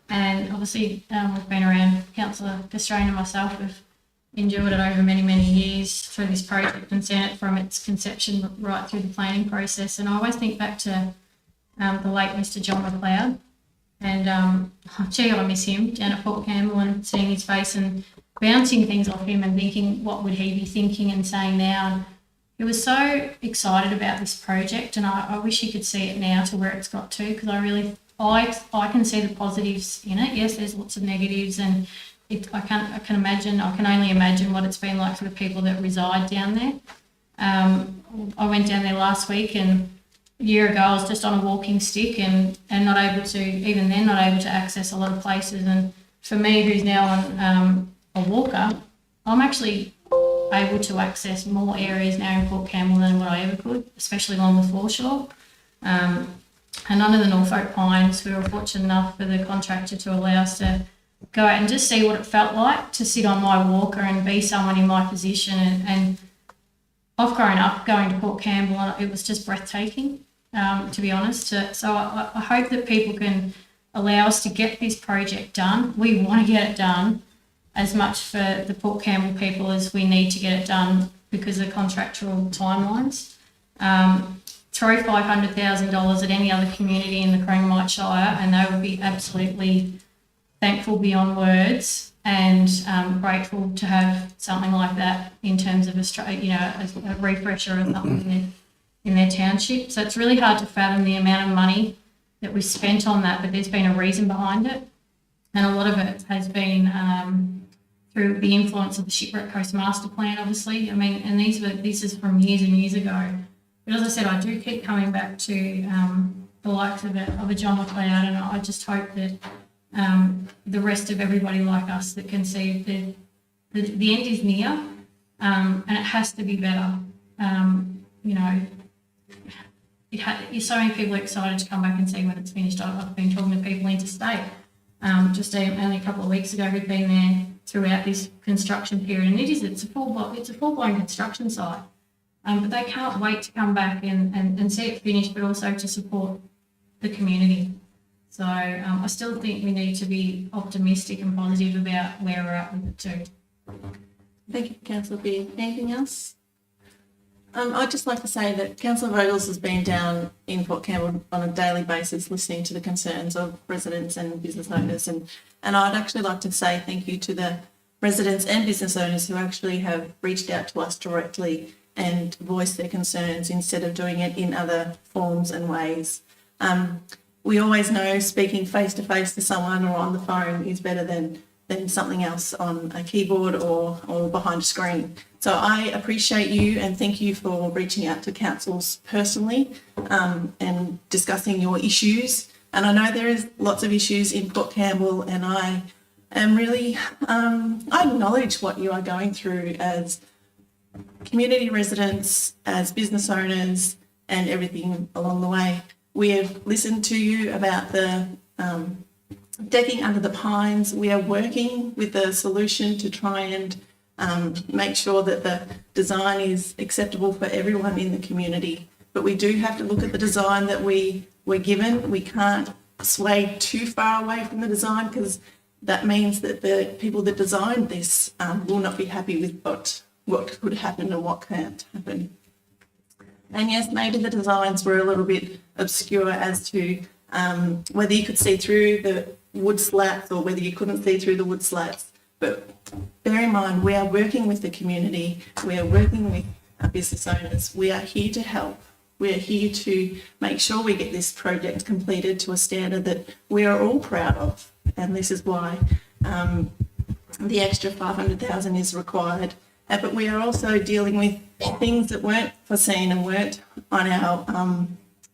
And obviously, we've been around, Councillor Castrane and myself have endured it over many, many years through this project and seen it from its conception right through the planning process. And I always think back to the late Mr. John McLeod. And gee, I miss him down at Port Campbell, and seeing his face and bouncing things off him and thinking, what would he be thinking and saying now? And he was so excited about this project, and I wish you could see it now to where it's got to, because I can see the positives in it. Yes, there's lots of negatives, and I can only imagine what it's been like for the people that reside down there. I went down there last week, and a year ago I was just on a walking stick and not able to access a lot of places. And for me, who's now on a walker, I'm actually able to access more areas now in Port Campbell than what I ever could, especially along the foreshore. And under the Norfolk Pines, we were fortunate enough for the contractor to allow us to go out and just see what it felt like to sit on my walker and be someone in my position. And I've grown up going to Port Campbell, and it was just breathtaking, to be honest. So I hope that people can allow us to get this project done. We want to get it done as much for the Port Campbell people as we need to get it done because of contractual timelines. Throw $500,000 at any other community in the Corangamite Shire, and they would be absolutely thankful beyond words, and grateful to have something like that in terms of Australia, a refresher of something in their township. So it's really hard to fathom the amount of money that we've spent on that, but there's been a reason behind it, and a lot of it has been through the influence of the Shipwreck Coast Master Plan, obviously. I mean, and this is from years and years ago. But as I said, I do keep coming back to the likes of a John McLeod, and I just hope that the rest of everybody like us that can see the end is near, and it has to be better. So many people are excited to come back and see when it's finished. I've been talking to people interstate just only a couple of weeks ago who'd been there throughout this construction period, and it's a full-blown construction site. But they can't wait to come back and see it finished, but also to support the community. So I still think we need to be optimistic and positive about where we're at with it too. Thank you, Councillor Beard. Anything else? I'd just like to say that Councillor Vogels has been down in Port Campbell on a daily basis listening to the concerns of residents and business owners, and I'd actually like to say thank you to the residents and business owners who actually have reached out to us directly and voiced their concerns instead of doing it in other forms and ways. We always know speaking face-to-face to someone or on the phone is better than something else on a keyboard or behind a screen. So I appreciate you and thank you for reaching out to councils personally and discussing your issues. And I know there is lots of issues in Port Campbell, and I am really, I acknowledge what you are going through as community residents, as business owners, and everything along the way. We have listened to you about the decking under the pines. We are working with a solution to try and make sure that the design is acceptable for everyone in the community. But we do have to look at the design that we were given. We can't sway too far away from the design, because that means that the people that designed this will not be happy with what could happen and what can't happen. And yes, maybe the designs were a little bit obscure as to whether you could see through the wood slats or whether you couldn't see through the wood slats. But bear in mind, we are working with the community. We are working with our business owners. We are here to help. We are here to make sure we get this project completed to a standard that we are all proud of. And this is why the extra $500,000 is required. But we are also dealing with things that weren't foreseen and weren't on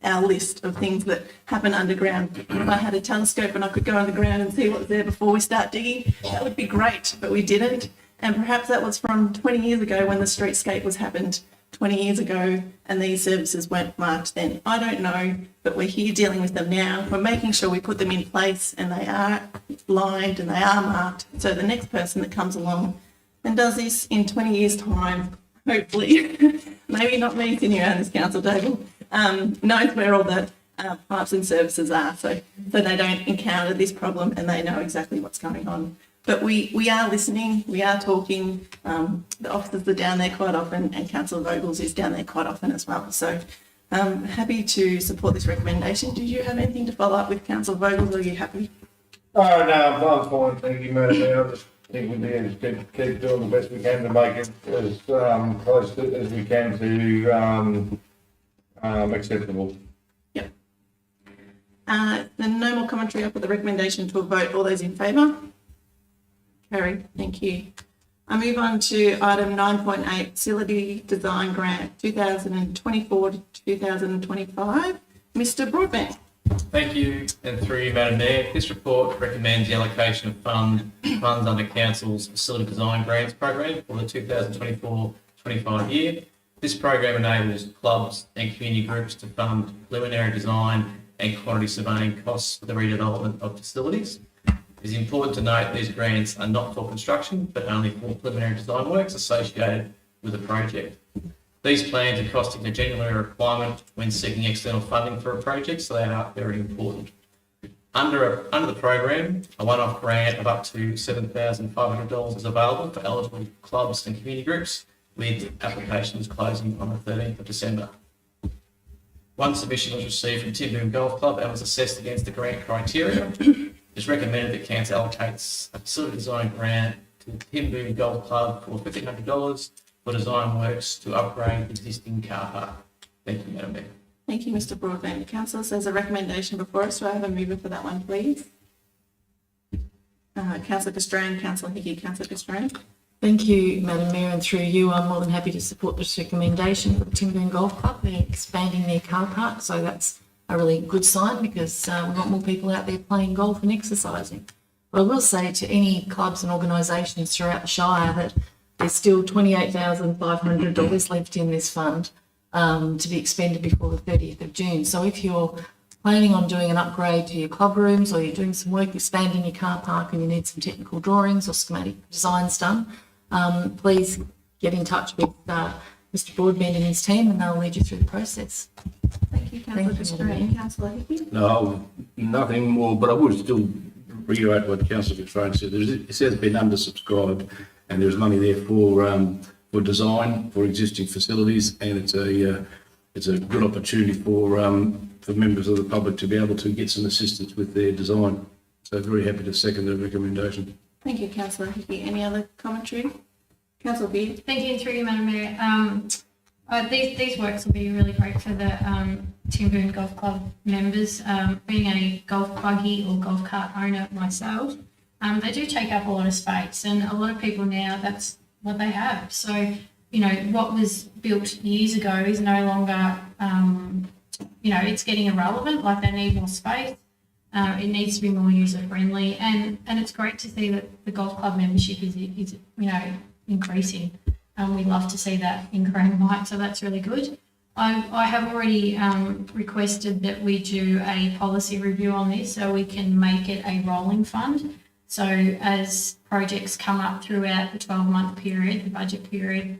our list of things that happen underground. If I had a telescope and I could go underground and see what's there before we start digging, that would be great, but we didn't. And perhaps that was from 20 years ago when the streetscape was happened 20 years ago and these services weren't marked then. I don't know, but we're here dealing with them now. We're making sure we put them in place and they are lined and they are marked. So the next person that comes along and does this in 20 years' time, hopefully, maybe not me sitting around this council table, knows where all the pipes and services are, so they don't encounter this problem and they know exactly what's going on. But we are listening, we are talking. The officers are down there quite often, and Councillor Vogels is down there quite often as well. So I'm happy to support this recommendation. Did you have anything to follow up with Councillor Vogels, or are you happy? Oh, no, I'm fine. Thank you, Madam Mayor. think we need to keep doing the best we can to make it as close as we can to acceptable. Then no more commentary. I'll put the recommendation to a vote. All those in favour? Carried. Thank you. I move on to item 9.8, Facility Design Grant 2024 to 2025. Mr Broadbent. Thank you, and through you, Madam Mayor, this report recommends the allocation of funds under Council's Facility Design Grants program for the 2024-25 year. This program enables clubs and community groups to fund preliminary design and quantity surveying costs for the redevelopment of facilities. It is important to note these grants are not for construction, but only for preliminary design works associated with a project. These plans are costing a genuine requirement when seeking external funding for a project, so they are very important. Under the program, a one-off grant of up to $7,500 is available for eligible clubs and community groups, with applications closing on the 13th of December. One submission was received from Timboon Golf Club and was assessed against the grant criteria. It is recommended that Council allocates a facility design grant to Timboon Golf Club for $1,500 for design works to upgrade existing car park. Thank you, Madam Mayor. Thank you, Mr Broadbent. Councillors, there's a recommendation before us. Do I have a mover for that one, please? Councillor Castrain, Councillor Hickey, Councillor Castrain. Thank you, Madam Mayor, and through you, I'm more than happy to support this recommendation for the Timboon Golf Club. They're expanding their car park, so that's a really good sign because we want more people out there playing golf and exercising. But I will say to any clubs and organisations throughout the Shire that there's still $28,500 left in this fund to be expended before the 30th of June. So if you're planning on doing an upgrade to your club rooms or you're doing some work expanding your car park and you need some technical drawings or schematic designs done, please get in touch with Mr Broadbent and his team and they'll lead you through the process. Thank you, Councillor Castrain. Councillor Hickey. No, nothing more, but I would still reiterate what Councillor Castrain said. It has been undersubscribed and there's money there for design, for existing facilities, and it's a good opportunity for members of the public to be able to get some assistance with their design. So very happy to second the recommendation. Thank you, Councillor Hickey. Any other commentary? Councillor Beard. Thank you, through you, Madam Mayor. These works will be really great for the Timboon Golf Club members. Being a golf buggy or golf cart owner myself, they do take up a lot of space, and a lot of people now, that's what they have. So, you know, what was built years ago is no longer, it's getting irrelevant, like they need more space. It needs to be more user-friendly, and it's great to see that the golf club membership is increasing. We'd love to see that in Corangamite, so that's really good. I have already requested that we do a policy review on this so we can make it a rolling fund. So as projects come up throughout the 12-month period, the budget period,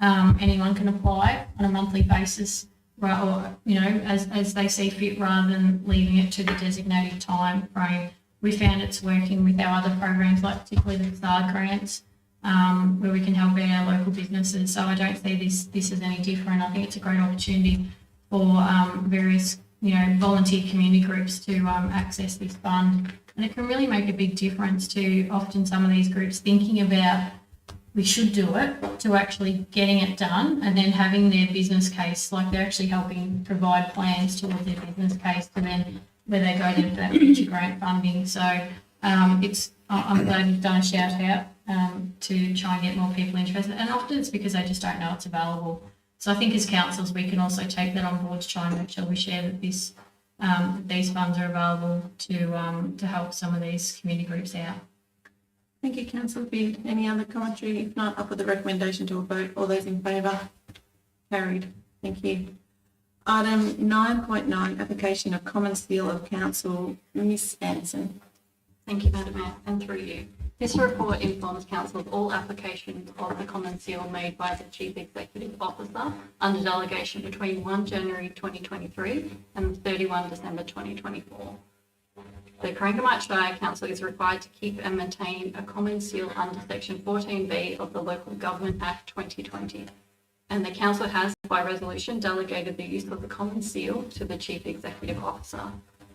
anyone can apply on a monthly basis, right, or, as they see fit, rather than leaving it to the designated time frame. We found it's working with our other programs, like particularly the facade grants, where we can help out our local businesses. So I don't see this as any different. I think it's a great opportunity for various, volunteer community groups to access this fund. And it can really make a big difference to often some of these groups thinking about we should do it to actually getting it done and then having their business case, like they're actually helping provide plans towards their business case to then where they go to that future grant funding. So I'm glad you've done a shout out to try and get more people interested. And often it's because they just don't know it's available. So I think as councils, we can also take that on board to try and make sure we share that these funds are available to help some of these community groups out. Thank you, Councillor Beard. Any other commentary? If not, I'll put the recommendation to a vote. All those in favour? Carried. Thank you. Item 9.9, application of Common Seal of Council. Ms Anson. Thank you, Madam Mayor, and through you. This report informs Council of all applications of the Common Seal made by the Chief Executive Officer under delegation between 1 January 2023 and 31 December 2024. The Corangamite Shire Council is required to keep and maintain a Common Seal under Section 14B of the Local Government Act 2020. And the Council has, by resolution, delegated the use of the Common Seal to the Chief Executive Officer.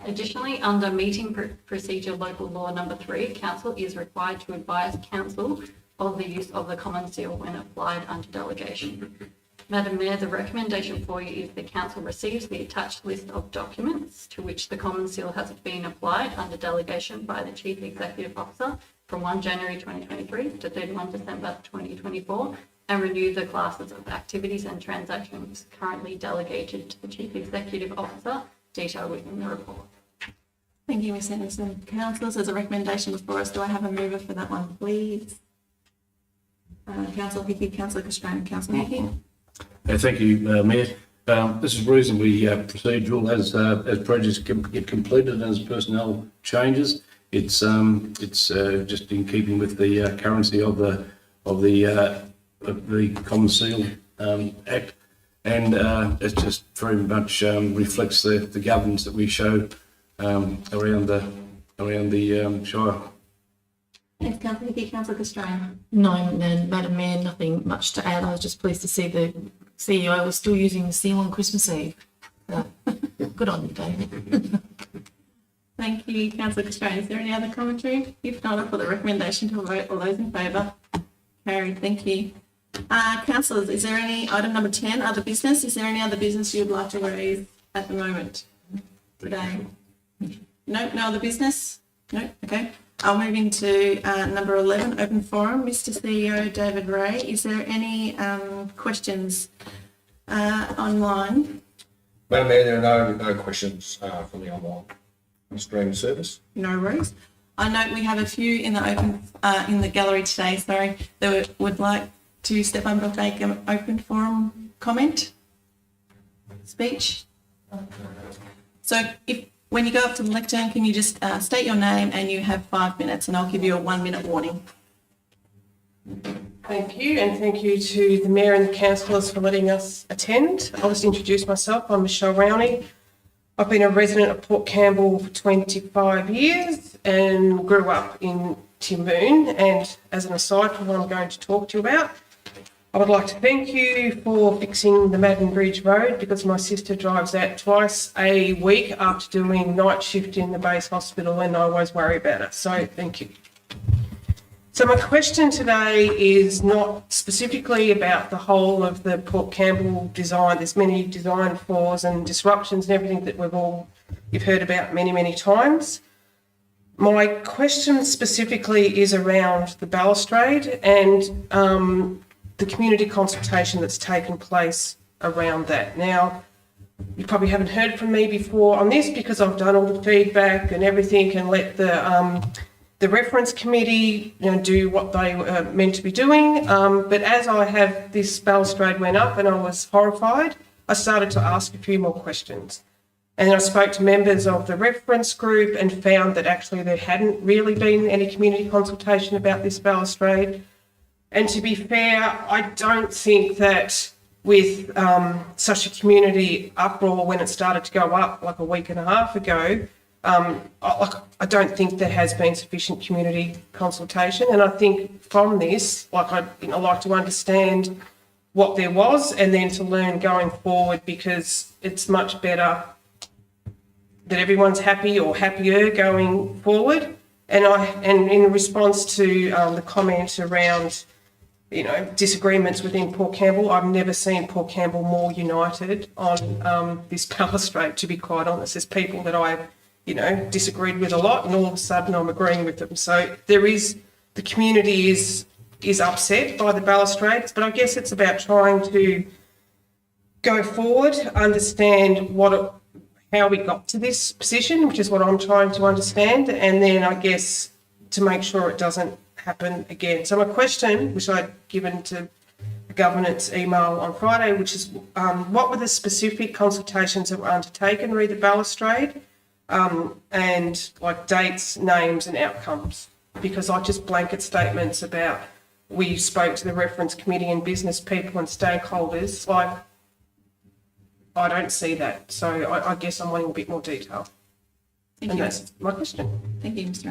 Additionally, under meeting procedure local law number 3, council is required to advise council of the use of the common seal when applied under delegation. Madam Mayor, the recommendation for you is the council receives the attached list of documents to which the common seal has been applied under delegation by the Chief Executive Officer from 1 January 2023 to 31 December 2024 and renew the classes of activities and transactions currently delegated to the Chief Executive Officer, detailed within the report. Thank you, Ms Anderson. Councillors, there's a recommendation before us. Do I have a mover for that one, please? Councillor Hickey, Councillor Castrain, Councillor Hickey. Thank you, Mayor. This is reasonably procedural as projects get completed and as personnel changes. It's just in keeping with the currency of the Common Seal Act, and it just very much reflects the governance that we show around the Shire. Thanks, Councillor Hickey. Councillor Castrain. No, Madam Mayor, nothing much to add. I was just pleased to see the CEO was still using the seal on Christmas Eve. Good on you, David. Thank you, Councillor Castrain. Is there any other commentary? If not, I'll put the recommendation to a vote. All those in favour? Carried. Thank you. Councillors, is there any item number 10, other business? Is there any other business you'd like to raise at the moment today? No, no other business? No, okay. I'll move into number 11, open forum. Mr. CEO David Ray, is there any questions online? Madam Mayor, there are no questions from the online stream service. No worries. I note we have a few in the gallery today, sorry, that would like to step up and make an open forum comment, speech. So when you go up to the lectern, can you just state your name and you have 5 minutes, and I'll give you a 1 minute warning. Thank you, and thank you to the Mayor and the councillors for letting us attend. I'll just introduce myself. I'm Michelle Rowney. I've been a resident of Port Campbell for 25 years and grew up in Timboon. And as an aside from what I'm going to talk to you about, I would like to thank you for fixing the Madden Bridge Road, because my sister drives that twice a week after doing night shift in the base hospital, and I always worry about it. So thank you. So my question today is not specifically about the whole of the Port Campbell design. There's many design flaws and disruptions and everything that you've heard about many, many times. My question specifically is around the balustrade and the community consultation that's taken place around that. Now, you probably haven't heard from me before on this because I've done all the feedback and everything and let the reference committee do what they were meant to be doing. But as this balustrade went up and I was horrified, I started to ask a few more questions. And I spoke to members of the reference group and found that actually there hadn't really been any community consultation about this balustrade. And to be fair, I don't think that with such a community uproar when it started to go up like a week and a half ago, I don't think there has been sufficient community consultation. And I think from this, I'd like to understand what there was and then to learn going forward, because it's much better that everyone's happy or happier going forward. And in response to the comment around disagreements within Port Campbell, I've never seen Port Campbell more united on this balustrade, to be quite honest. There's people that I've disagreed with a lot, and all of a sudden I'm agreeing with them. So the community is upset by the balustrades, but I guess it's about trying to go forward, understand how we got to this position, which is what I'm trying to understand, and then I guess to make sure it doesn't happen again. So my question, which I'd given to the governance email on Friday, which is what were the specific consultations that were undertaken re the balustrade, and dates, names and outcomes, because just blanket statements about we spoke to the reference committee and business people and stakeholders, I don't see that. So I guess I'm wanting a bit more detail. Thank you. That's my question. Thank you, Mr.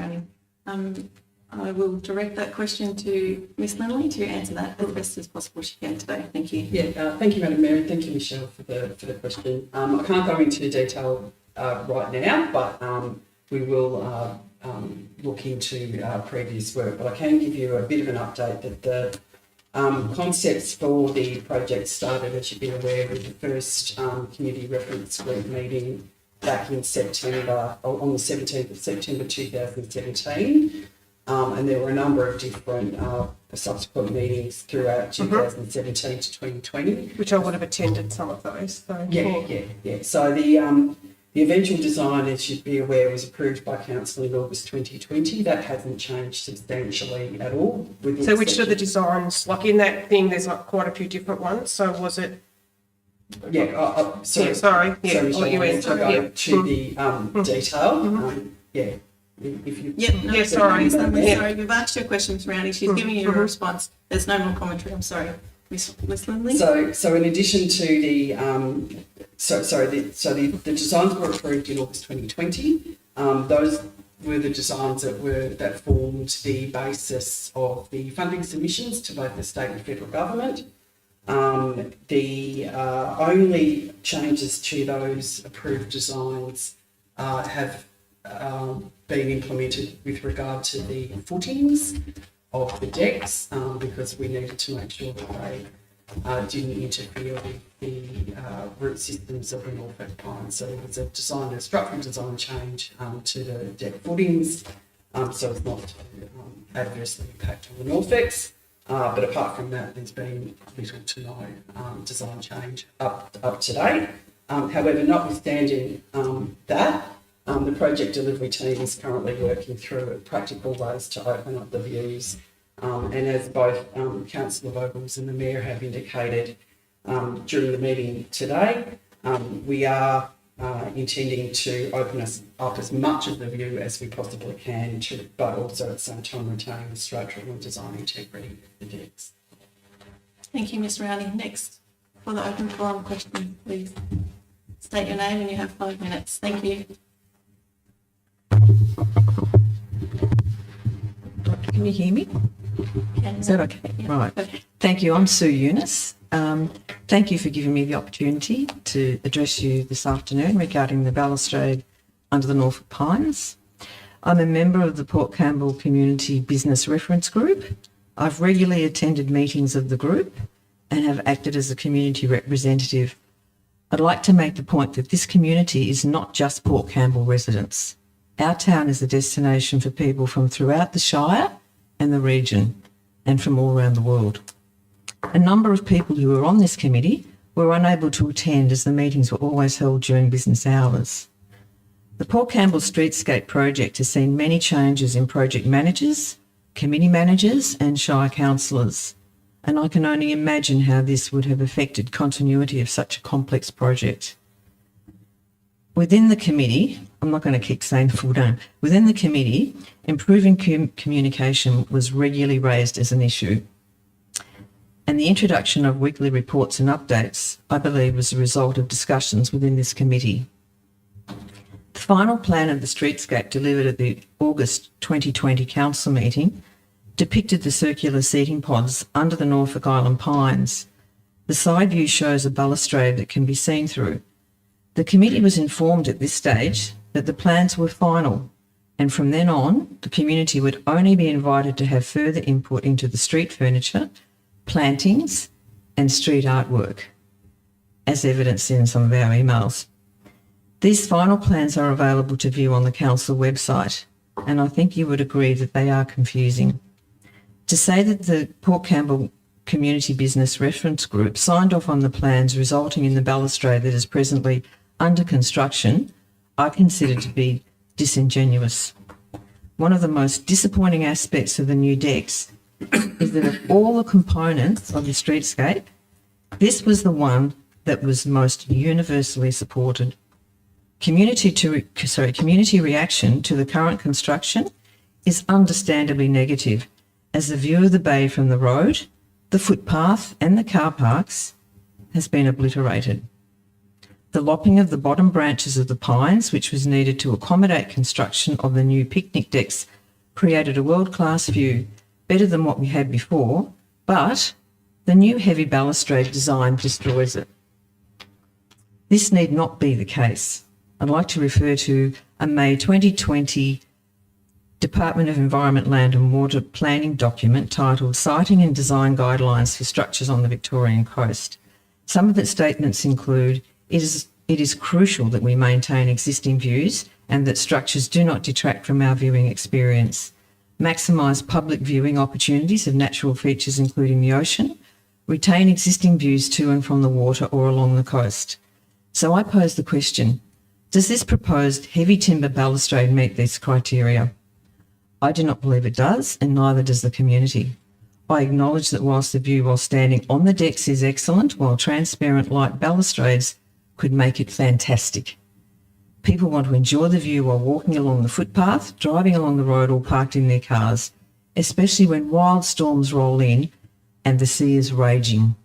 Rowley. I will direct that question to Ms. Lindley to answer that as best as possible she can today. Thank you. Yeah, thank you, Madam Mayor, and thank you, Michelle, for the question. I can't go into detail right now, but we will look into previous work. But I can give you a bit of an update that the concepts for the project started, as you'd be aware, with the first community reference group meeting back in September, on the 17th of September 2017. And there were a number of different subsequent meetings throughout 2017 to 2020. Which I would have attended some of those. So, Yeah. So the eventual design, as you'd be aware, was approved by Council in August 2020. That hasn't changed substantially at all. So which of the designs, like in that thing, there's like quite a few different ones. So was it? Sorry. Sorry. Yeah. Sorry, I'll let you answer. to go to the detail. If you. Sorry. Sorry, we've asked your question, Ms. Rowney. She's giving you a response. There's no more commentary. I'm sorry. Miss Lindley? So in addition to the the designs were approved in August 2020. Those were the designs that formed the basis of the funding submissions to both the state and federal government. The only changes to those approved designs have been implemented with regard to the footings of the decks, because we needed to make sure that they didn't interfere with the root systems of the Norfolk pine. So there was a structural design change to the deck footings, so it's not to adversely impact on the Norfolks. But apart from that, there's been little to no design change up to date. However, notwithstanding that, the project delivery team is currently working through practical ways to open up the views. And as both Councillor Vogels and the Mayor have indicated during the meeting today, we are intending to open up as much of the view as we possibly can, but also at the same time retain the structural and design integrity of the decks. Thank you, Ms. Rowney. Next, for the open forum question, please state your name and you have 5 minutes. Thank you. Can you hear me? Is that okay? Yeah. Right. Okay. Thank you. I'm Sue Eunice. Thank you for giving me the opportunity to address you this afternoon regarding the balustrade under the Norfolk Pines. I'm a member of the Port Campbell Community Business Reference Group. I've regularly attended meetings of the group and have acted as a community representative. I'd like to make the point that this community is not just Port Campbell residents. Our town is a destination for people from throughout the Shire and the region and from all around the world. A number of people who were on this committee were unable to attend as the meetings were always held during business hours. The Port Campbell Streetscape project has seen many changes in project managers, committee managers and Shire councillors, and I can only imagine how this would have affected continuity of such a complex project. Within the committee, I'm not going to keep saying the full name, within the committee, improving communication was regularly raised as an issue. And the introduction of weekly reports and updates, I believe, was a result of discussions within this committee. The final plan of the streetscape delivered at the August 2020 council meeting depicted the circular seating pods under the Norfolk Island pines. The side view shows a balustrade that can be seen through. The committee was informed at this stage that the plans were final, and from then on, the community would only be invited to have further input into the street furniture, plantings and street artwork, as evidenced in some of our emails. These final plans are available to view on the council website, and I think you would agree that they are confusing. To say that the Port Campbell Community Business Reference Group signed off on the plans resulting in the balustrade that is presently under construction, I consider to be disingenuous. One of the most disappointing aspects of the new decks is that of all the components of the streetscape, this was the one that was most universally supported. Community reaction to the current construction is understandably negative, as the view of the bay from the road, the footpath and the car parks has been obliterated. The lopping of the bottom branches of the pines, which was needed to accommodate construction of the new picnic decks, created a world-class view, better than what we had before, but the new heavy balustrade design destroys it. This need not be the case. I'd like to refer to a May 2020 Department of Environment, Land and Water planning document titled Siting and Design Guidelines for Structures on the Victorian Coast. Some of its statements include, it is crucial that we maintain existing views and that structures do not detract from our viewing experience. Maximise public viewing opportunities of natural features including the ocean. Retain existing views to and from the water or along the coast. So I pose the question, does this proposed heavy timber balustrade meet these criteria? I do not believe it does, and neither does the community. I acknowledge that whilst the view while standing on the decks is excellent, while transparent light balustrades could make it fantastic. People want to enjoy the view while walking along the footpath, driving along the road or parked in their cars, especially when wild storms roll in and the sea is raging.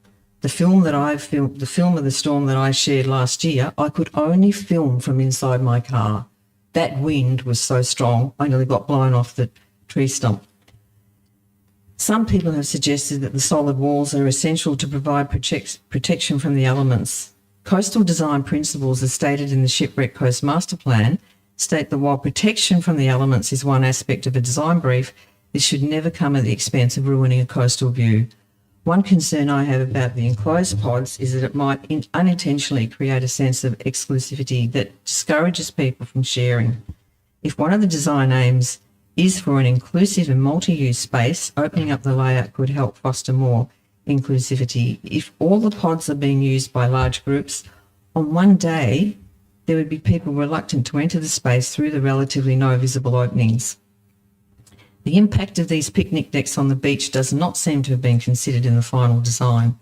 The film of the storm that I shared last year, I could only film from inside my car. That wind was so strong, I nearly got blown off the tree stump. Some people have suggested that the solid walls are essential to provide protection from the elements. Coastal design principles, as stated in the Shipwreck Coast Master Plan, state that while protection from the elements is one aspect of a design brief, this should never come at the expense of ruining a coastal view. One concern I have about the enclosed pods is that it might unintentionally create a sense of exclusivity that discourages people from sharing. If one of the design aims is for an inclusive and multi-use space, opening up the layout could help foster more inclusivity. If all the pods are being used by large groups, on one day there would be people reluctant to enter the space through the relatively no visible openings. The impact of these picnic decks on the beach does not seem to have been considered in the final design.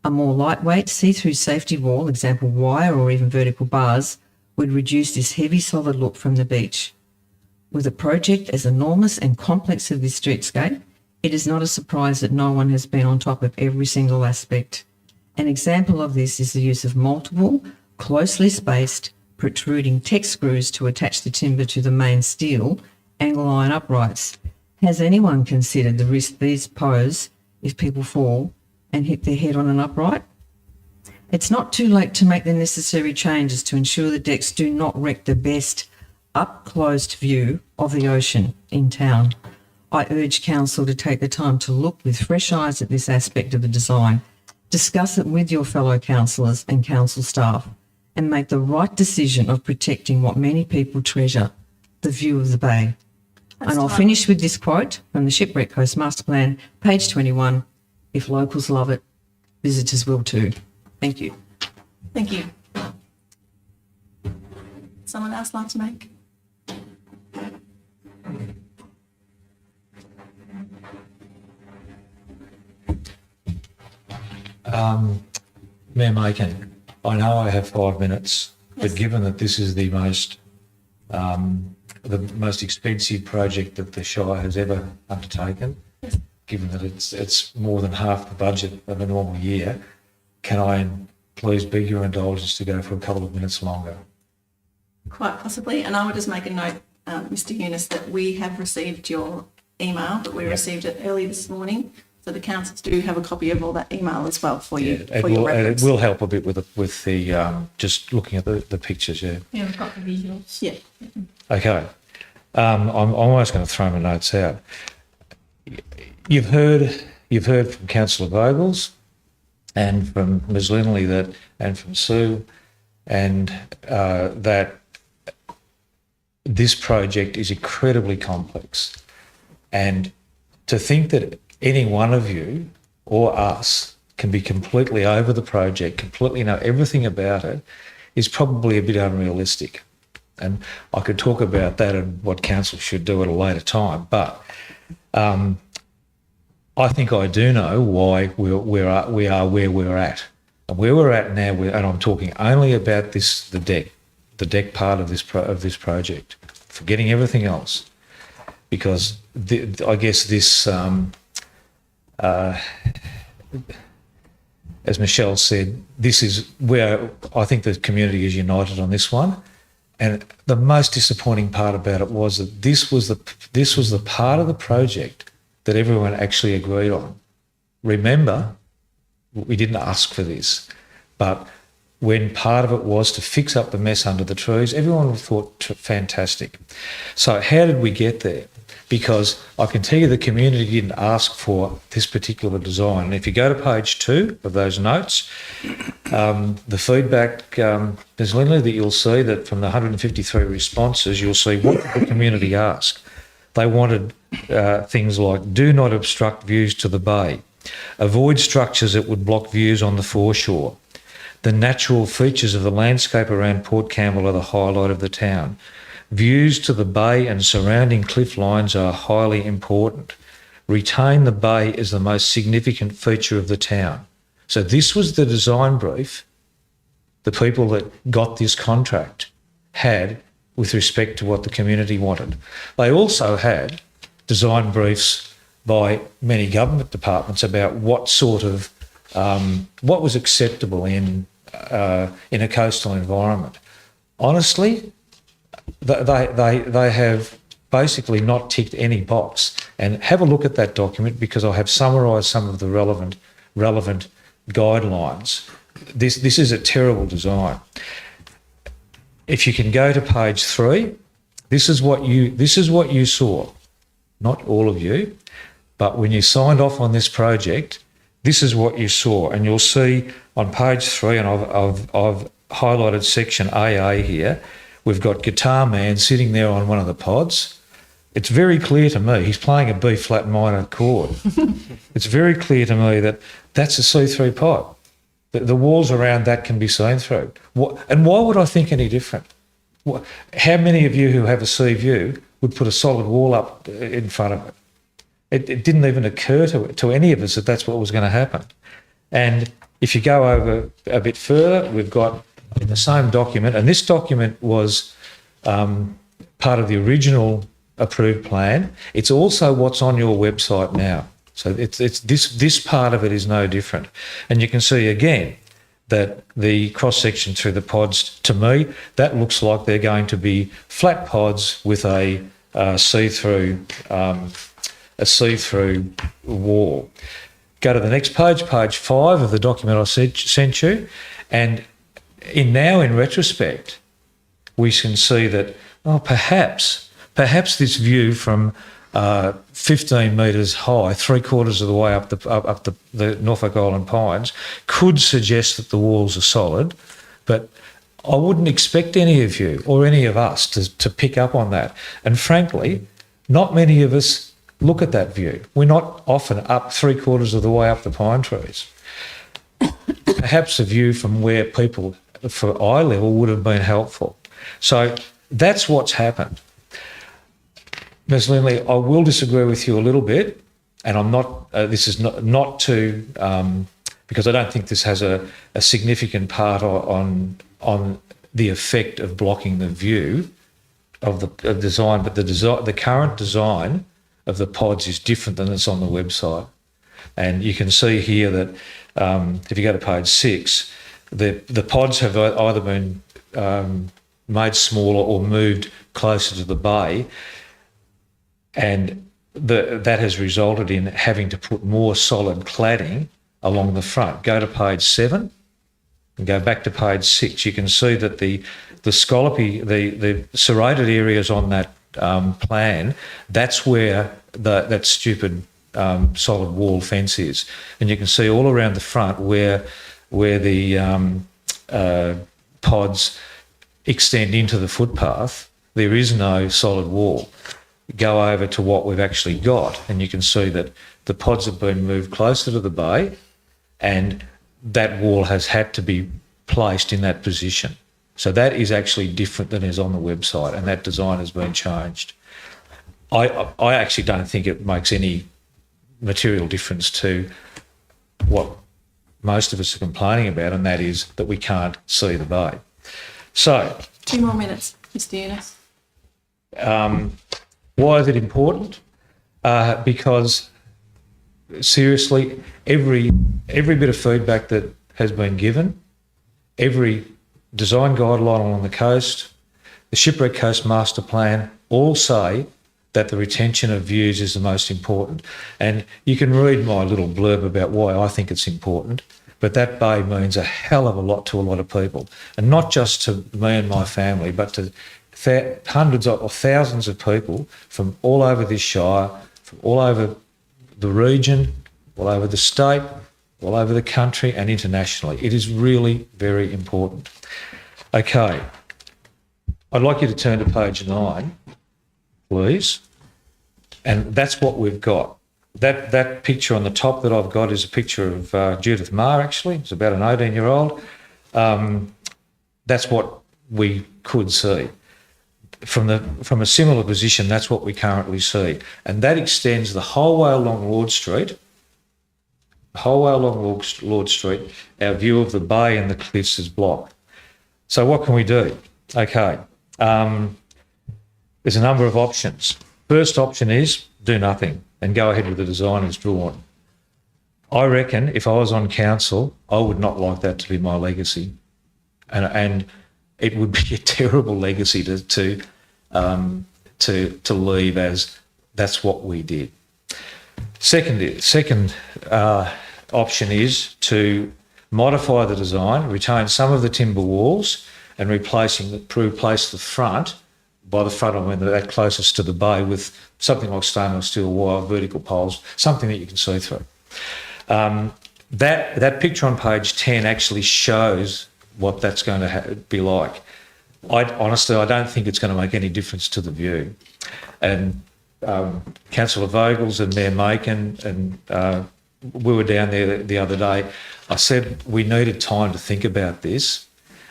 A more lightweight, see-through safety wall, example wire or even vertical bars, would reduce this heavy solid look from the beach. With a project as enormous and complex as this streetscape, it is not a surprise that no one has been on top of every single aspect. An example of this is the use of multiple, closely spaced, protruding tech screws to attach the timber to the main steel angle iron uprights. Has anyone considered the risk these pose if people fall and hit their head on an upright? It's not too late to make the necessary changes to ensure the decks do not wreck the best up-close view of the ocean in town. I urge Council to take the time to look with fresh eyes at this aspect of the design, discuss it with your fellow councillors and council staff, and make the right decision of protecting what many people treasure, the view of the bay. And I'll finish with this quote from the Shipwreck Coast Master Plan, page 21. If locals love it, visitors will too. Thank you. Thank you. Someone else like to make? Mayor Macon, I know I have 5 minutes, Yes. but given that this is the most expensive project that the Shire has ever undertaken, Yes. given that it's more than half the budget of a normal year, can I please beg your indulgence to go for a couple of minutes longer? Quite possibly. And I would just make a note, Mr. Eunice, that we have received your email, but we received it early this morning. So the councils do have a copy of all that email as well for you, for your reference. It will help a bit with the just looking at the pictures, yeah. Yeah, we've got the visuals. Yeah. Okay. I'm almost going to throw my notes out. You've heard from Councillor Vogels and from Ms Lindley and from Sue and that this project is incredibly complex. And to think that any one of you or us can be completely over the project, completely know everything about it, is probably a bit unrealistic. And I could talk about that and what council should do at a later time, but I think I do know why we are where we're at. And where we're at now, and I'm talking only about the deck part of this project, forgetting everything else, because I guess this, as Michelle said, this is where I think the community is united on this one. And the most disappointing part about it was that this was the part of the project that everyone actually agreed on. Remember, we didn't ask for this, but when part of it was to fix up the mess under the trees. Everyone thought fantastic. So how did we get there? Because I can tell you the community didn't ask for this particular design. And if you go to page 2 of those notes, the feedback, Ms Lindley, that you'll see that from the 153 responses, you'll see what did the community ask. They wanted things like do not obstruct views to the bay, avoid structures that would block views on the foreshore. The natural features of the landscape around Port Campbell are the highlight of the town. Views to the bay and surrounding cliff lines are highly important. Retain the bay as the most significant feature of the town. So this was the design brief the people that got this contract had with respect to what the community wanted. They also had design briefs by many government departments about what sort of, what was acceptable in a coastal environment. Honestly, they have basically not ticked any box. And have a look at that document because I have summarised some of the relevant guidelines. This is a terrible design. If you can go to page 3, this is what you saw. Not all of you, but when you signed off on this project, this is what you saw. And you'll see on page 3, and I've highlighted section AA here, we've got Guitar Man sitting there on one of the pods. It's very clear to me, he's playing a B flat minor chord. It's very clear to me that that's a see-through pod. The walls around that can be seen through. And why would I think any different? How many of you who have a sea view would put a solid wall up in front of it? It didn't even occur to any of us that that's what was going to happen. And if you go over a bit further, we've got in the same document, and this document was part of the original approved plan. It's also what's on your website now. So it's this part of it is no different. And you can see again that the cross-section through the pods, to me, that looks like they're going to be flat pods with a see-through wall. Go to the next page, page 5 of the document I sent you, and in retrospect, we can see that perhaps this view from 15 metres high, 3/4 of the way up the Norfolk Island Pines, could suggest that the walls are solid, but I wouldn't expect any of you or any of us to pick up on that. And frankly, not many of us look at that view. We're not often up 3/4 of the way up the pine trees. Perhaps a view from where people for eye level would have been helpful. So that's what's happened. Ms Lindley, I will disagree with you a little bit, and I'm not, this is not to, because I don't think this has a significant part on the effect of blocking the view of the design, but the current design of the pods is different than it's on the website. And you can see here that if you go to page 6, the pods have either been made smaller or moved closer to the bay, and that has resulted in having to put more solid cladding along the front. Go to page 7 and go back to page 6. You can see that the scallopy, the serrated areas on that plan, that's where that stupid solid wall fence is. And you can see all around the front where the pods extend into the footpath, there is no solid wall. Go over to what we've actually got, and you can see that the pods have been moved closer to the bay, and that wall has had to be placed in that position. So that is actually different than is on the website, and that design has been changed. I actually don't think it makes any material difference to what most of us are complaining about, and that is that we can't see the bay. So 2 more minutes, Mr. Eunice. Why is it important? Because seriously, every bit of feedback that has been given, every design guideline along the coast, the Shipwreck Coast Master Plan, all say that the retention of views is the most important. And you can read my little blurb about why I think it's important. but that bay means a hell of a lot to a lot of people, and not just to me and my family, but to hundreds or thousands of people from all over this shire, from all over the region, all over the state, all over the country and internationally. It is really very important. Okay, I'd like you to turn to page 9, please. And that's what we've got. That picture on the top that I've got is a picture of Judith Marr, actually. It's about an 18-year-old. That's what we could see. From a similar position, that's what we currently see. And that extends the whole way along Lord Street, our view of the bay and the cliffs is blocked. So what can we do? Okay, there's a number of options. First option is do nothing and go ahead with the design as drawn. I reckon if I was on council, I would not like that to be my legacy. And it would be a terrible legacy to leave as that's what we did. Second option is to modify the design, retain some of the timber walls and replace the front. By the front, I mean that closest to the bay with something like stainless steel wire, vertical poles, something that you can see through. That picture on page 10 actually shows what that's going to be like. Honestly, I don't think it's going to make any difference to the view. And Councillor Vogels and Mayor Macon, and we were down there the other day. I said we needed time to think about this.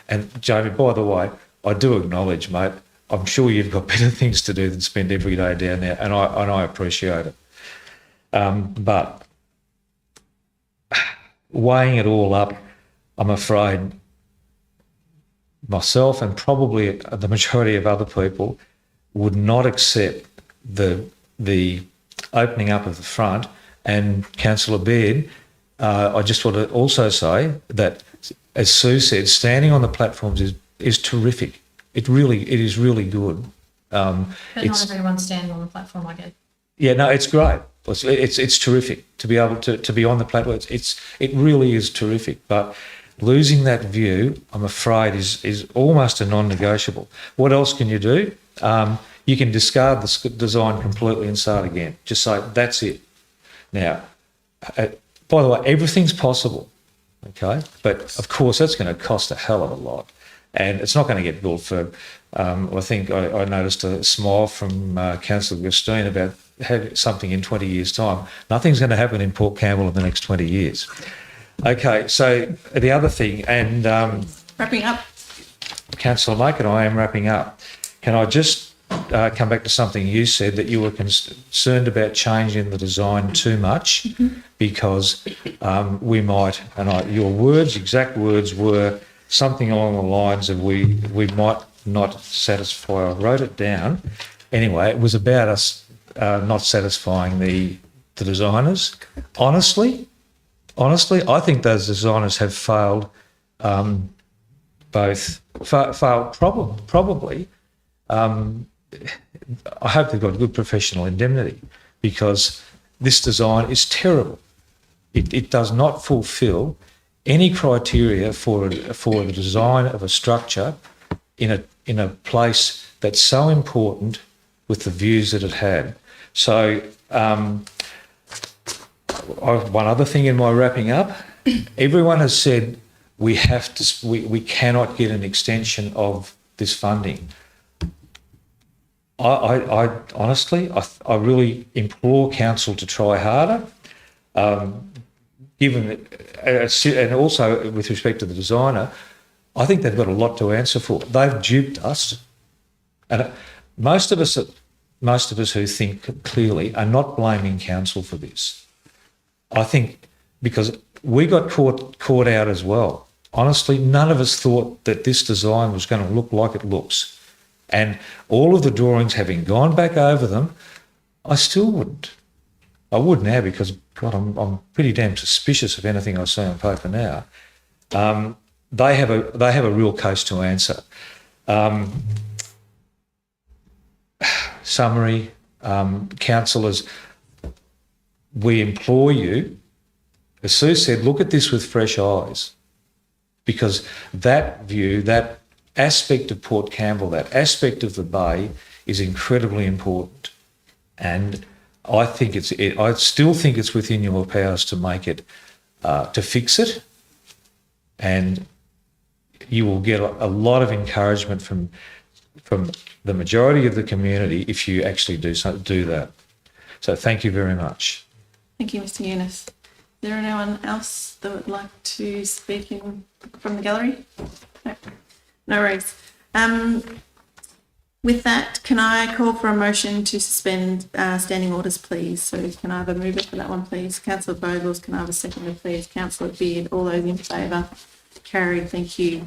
And Jamie, by the way, I do acknowledge, mate, I'm sure you've got better things to do than spend every day down there, and I appreciate it. But weighing it all up, I'm afraid myself and probably the majority of other people would not accept the opening up of the front. And Councillor Baird, I just want to also say that, as Sue said, standing on the platforms is terrific. It is really good. But not everyone's standing on the platform, I guess. Yeah, no, it's great. It's terrific to be able to be on the platform. It really is terrific. But losing that view, I'm afraid, is almost a non-negotiable. What else can you do? You can discard the design completely and start again. Just say that's it. Now, by the way, everything's possible. Okay, but of course that's going to cost a hell of a lot. And it's not going to get built for, I think I noticed a smile from Councillor Gustine about having something in 20 years' time. Nothing's going to happen in Port Campbell in the next 20 years. Okay, so the other thing, and wrapping up. Councillor Macon, I am wrapping up. Can I just come back to something you said, that you were concerned about changing the design too much because we might, and your exact words were, something along the lines of we might not satisfy. I wrote it down. Anyway, it was about us not satisfying the designers. Honestly, I think those designers have failed. Probably. I hope they've got good professional indemnity, because this design is terrible. It does not fulfil any criteria for the design of a structure in a place that's so important with the views that it had. So one other thing in my wrapping up, everyone has said we cannot get an extension of this funding. I honestly really implore council to try harder. Given and also with respect to the designer, I think they've got a lot to answer for. They've duped us, and most of us who think clearly are not blaming council for this. I think because we got caught out as well. Honestly, none of us thought that this design was going to look like it looks, and all of the drawings, having gone back over them, I still wouldn't. I would now, because God, I'm pretty damn suspicious of anything I see on paper now. They have a real case to answer. Summary, councillors, we implore you as Sue said, look at this with fresh eyes, because that view, that aspect of Port Campbell, that aspect of the bay is incredibly important. And I still think it's within your powers to make it, to fix it. And you will get a lot of encouragement from the majority of the community if you actually do that. So thank you very much. Thank you, Mr. Eunice. Is there anyone else that would like to speak from the gallery? No, no worries. With that, can I call for a motion to suspend standing orders, please? So can I have a mover for that one, please? Councillor Bogles, can I have a seconder, please? Councillor Beard, all those in favour? Carried, thank you.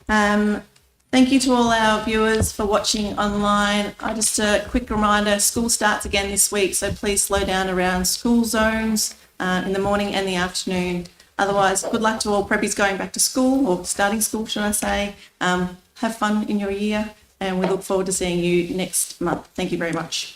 Thank you to all our viewers for watching online. Just a quick reminder, school starts again this week, so please slow down around school zones in the morning and the afternoon. Otherwise, good luck to all preppies going back to school, or starting school, should I say. Have fun in your year, and we look forward to seeing you next month. Thank you very much.